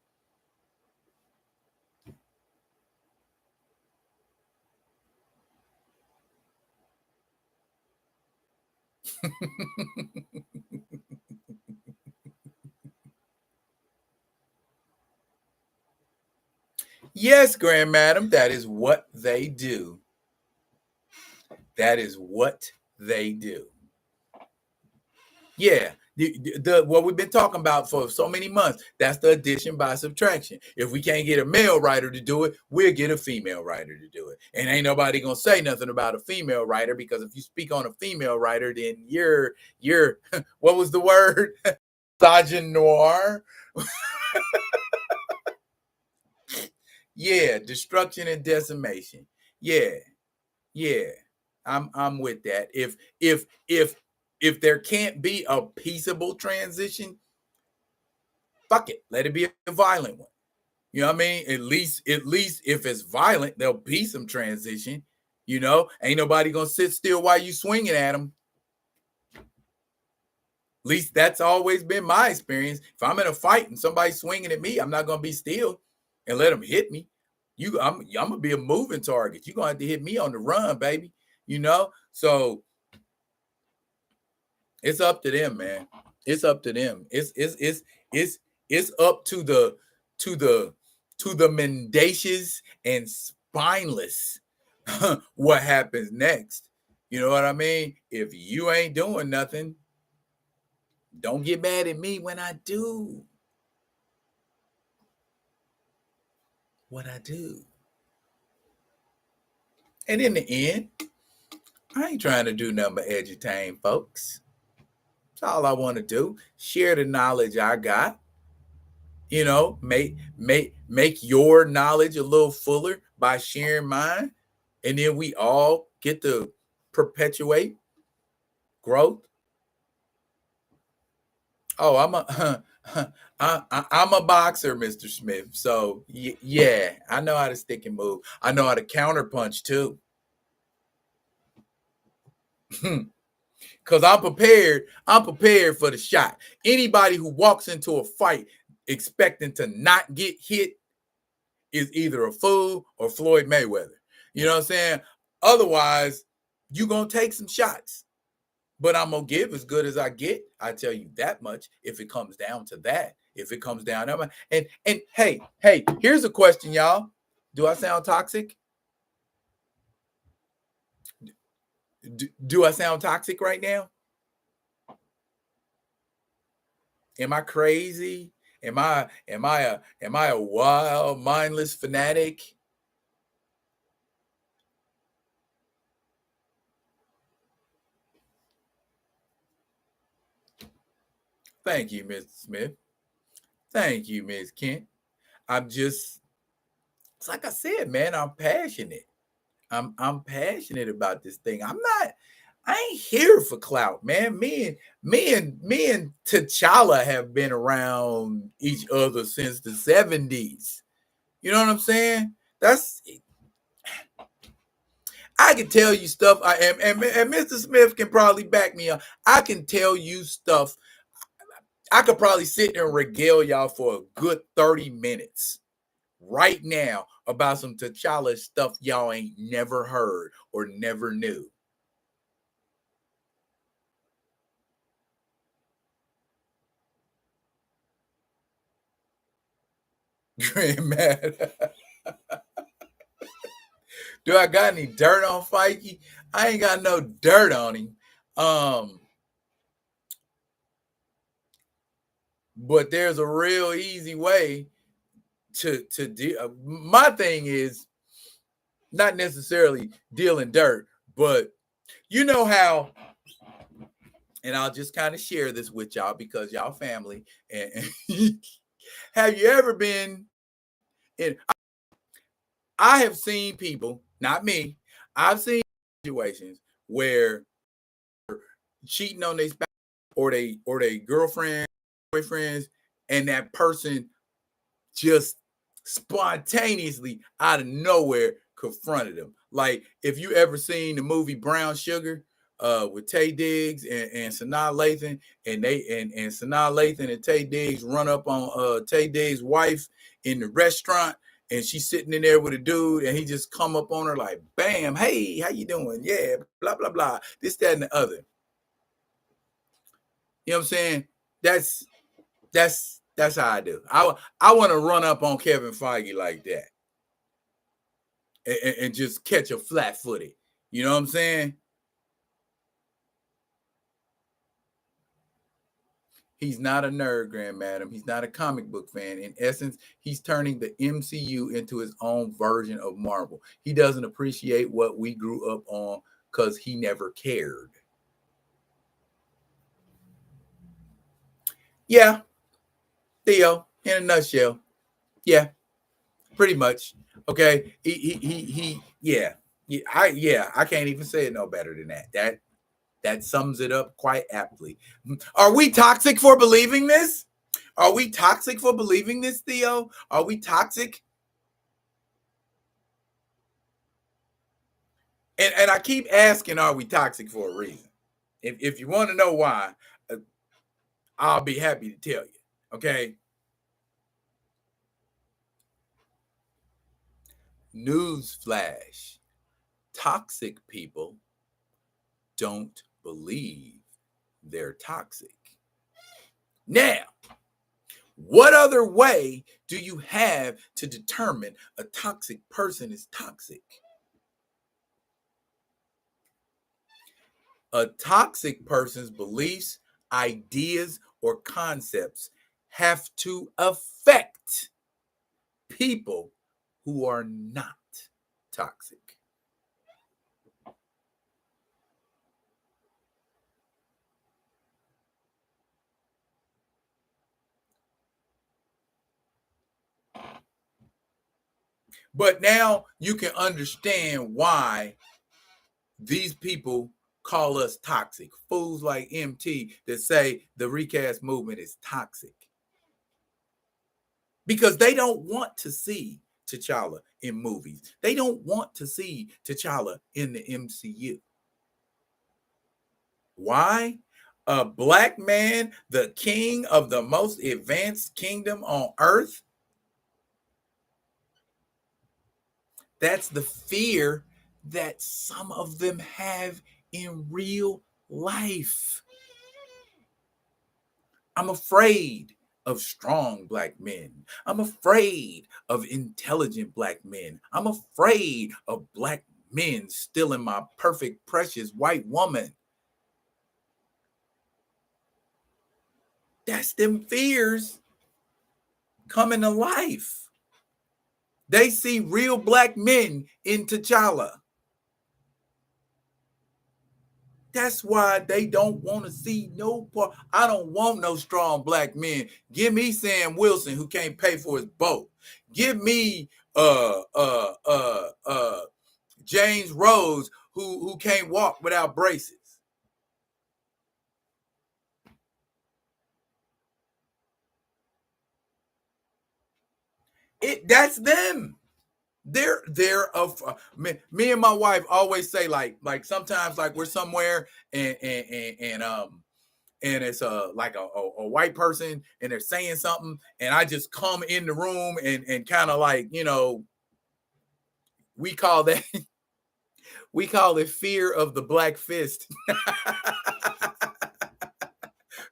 [SPEAKER 1] Yes, Grand Madam, that is what they do. That is what they do. Yeah. What we've been talking about for so many months, that's the addition by subtraction. If we can't get a male writer to do it, we'll get a female writer to do it. And ain't nobody gonna say nothing about a female writer, because if you speak on a female writer, then you're what was the word? Misogynoir. Yeah, destruction and decimation. Yeah. I'm with that. If there can't be a peaceable transition, fuck it. Let it be a violent one. You know what I mean? At least if it's violent, there'll be some transition. Ain't nobody gonna sit still while you swinging at them. At least that's always been my experience. If I'm in a fight and somebody's swinging at me, I'm not gonna be still and let them hit me. I'm gonna be a moving target. You're gonna have to hit me on the run, baby. So it's up to them, man. It's up to them. It's up to the mendacious and spineless what happens next. You know what I mean? If you ain't doing nothing, don't get mad at me when I do what I do. And in the end, I ain't trying to do nothing but edutain folks. That's all I want to do. Share the knowledge I got. Make your knowledge a little fuller by sharing mine, and then we all get to perpetuate growth. Oh, I'm a boxer, Mr. Smith. So yeah, I know how to stick and move. I know how to counterpunch too. Because I'm prepared. I'm prepared for the shot. Anybody who walks into a fight expecting to not get hit is either a fool or Floyd Mayweather. You know what I'm saying? Otherwise, you're going to take some shots. But I'm going to give as good as I get. I tell you that much, if it comes down to that. If it comes down to that. And hey, here's a question, y'all. Do I sound toxic? Do I sound toxic right now? Am I crazy? Am I a wild, mindless fanatic? Thank you, Mr. Smith. Thank you, Ms. Kent. It's like I said, man, I'm passionate. I'm passionate about this thing. I ain't here for clout, man. Me and T'Challa have been around each other since the 70s. You know what I'm saying? I can tell you stuff. And Mr. Smith can probably back me up. I can tell you stuff. I could probably sit there and regale y'all for a good 30 minutes right now about some T'Challa stuff y'all ain't never heard or never knew. Mad. Do I got any dirt on Feige? I ain't got no dirt on him. But there's a real easy way to deal. My thing is not necessarily dealing dirt, but you know how, and I'll just kind of share this with y'all because y'all family. And have you ever been in? I have seen people, not me. I've seen situations where cheating on their spouse or they girlfriend, boyfriends, and that person just spontaneously out of nowhere confronted him. Like if you ever seen the movie Brown Sugar with Tay Diggs and Sanaa Lathan, and Sanaa Lathan and Tay Diggs run up on Tay Diggs' wife in the restaurant, and she's sitting in there with a dude, and he just come up on her like, bam, hey, how you doing? Yeah, blah, blah, blah. This, that, and the other. You know what I'm saying? That's how I do. I want to run up on Kevin Feige like that and just catch a flat-footed. You know what I'm saying? He's not a nerd, Grand Madam. He's not a comic book fan. In essence, he's turning the MCU into his own version of Marvel. He doesn't appreciate what we grew up on because he never cared. Yeah, Theo, in a nutshell. Yeah, pretty much. Okay. Yeah. I can't even say it no better than that. That sums it up quite aptly. Are we toxic for believing this? Are we toxic for believing this, Theo? Are we toxic? And I keep asking, are we toxic for a reason? If you want to know why, I'll be happy to tell you. Okay. News flash. Toxic people don't believe they're toxic. Now, what other way do you have to determine a toxic person is toxic? A toxic person's beliefs, ideas, or concepts have to affect people who are not toxic. But now you can understand why these people call us toxic. Fools like MT that say the recast movement is toxic. Because they don't want to see T'Challa in movies. They don't want to see T'Challa in the MCU. Why? A black man, the king of the most advanced kingdom on earth. That's the fear that some of them have in real life. I'm afraid of strong black men. I'm afraid of intelligent black men. I'm afraid of black men stealing my perfect, precious white woman. That's them fears coming to life. They see real black men in T'Challa. That's why they don't want to see no part. I don't want no strong black men. Give me Sam Wilson who can't pay for his boat. Give me James Rose who can't walk without braces. That's them. They're of me and my wife always say like sometimes like we're somewhere and it's like a white person and they're saying something and I just come in the room and kind of like, you know, we call that we call it fear of the black fist.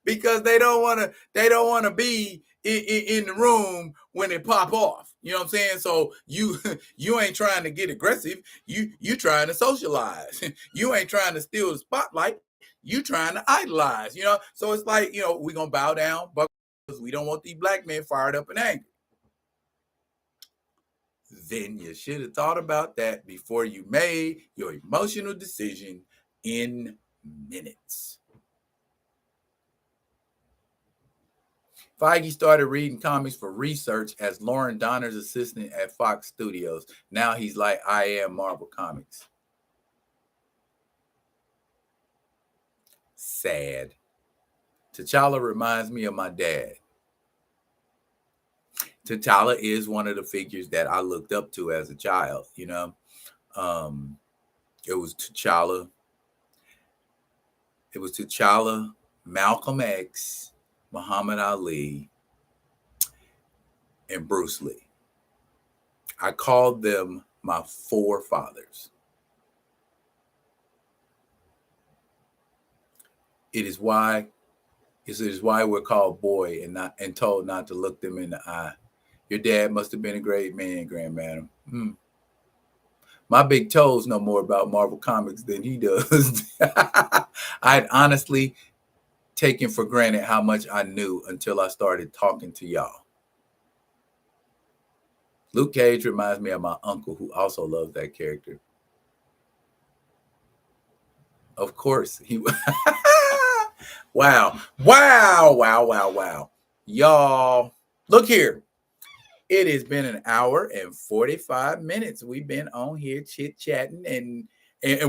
[SPEAKER 1] Because they don't want to be in the room when it pop off. You know what I'm saying? So you ain't trying to get aggressive. You trying to socialize. You ain't trying to steal the spotlight. You trying to idolize. You know, so it's like, you know, we're gonna bow down, but we don't want these black men fired up and angry. Then you should have thought about that before you made your emotional decision in minutes. Feige started reading comics for research as Lauren Donner's assistant at Fox Studios. Now he's like, I am Marvel Comics. sad. T'Challa reminds me of my dad. T'Challa is one of the figures that I looked up to as a child, you know. Um, it was T'Challa. It was T'Challa, Malcolm X, Muhammad Ali, and Bruce Lee. I called them my forefathers. It is why we're called boy and told not to look them in the eye. Your dad must have been a great man, Grand Madam. My big toes know more about Marvel Comics than he does. I'd honestly taken for granted how much I knew until I started talking to y'all. Luke Cage reminds me of my uncle who also loves that character. Of course, he Wow. Y'all, look here. It has been an hour and 45 minutes. We've been on here chit-chatting and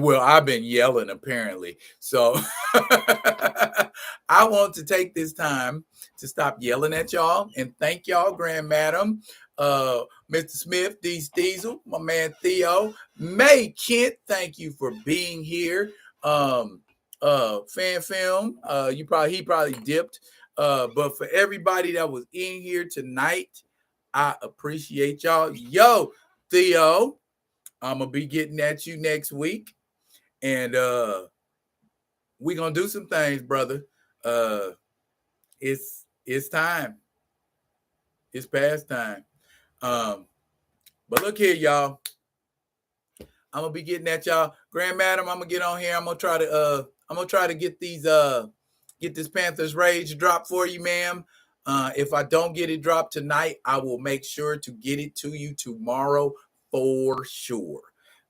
[SPEAKER 1] well, I've been yelling apparently. So I want to take this time to stop yelling at y'all and thank y'all, Grand Madam, Mr. Smith, D. Steezel, my man Theo, May Kent. Thank you for being here. Fan film. He probably dipped. But for everybody that was in here tonight, I appreciate y'all. Yo, Theo, I'm gonna be getting at you next week, and we're gonna do some things, brother. It's time. It's past time. But look here, y'all. I'm gonna be getting at y'all. Grand Madam, I'm gonna get on here. I'm gonna try to get this Panthers Rage drop for you, ma'am. If I don't get it dropped tonight, I will make sure to get it to you tomorrow for sure.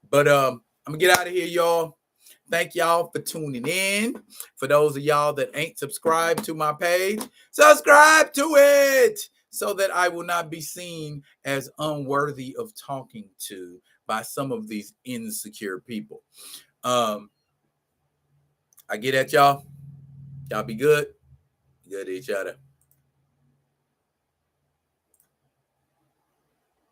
[SPEAKER 1] But I'm gonna get out of here, y'all. Thank y'all for tuning in. For those of y'all that ain't subscribed to my page, subscribe to it so that I will not be seen as unworthy of talking to by some of these insecure people. I get at y'all. Y'all be good. Good to each other.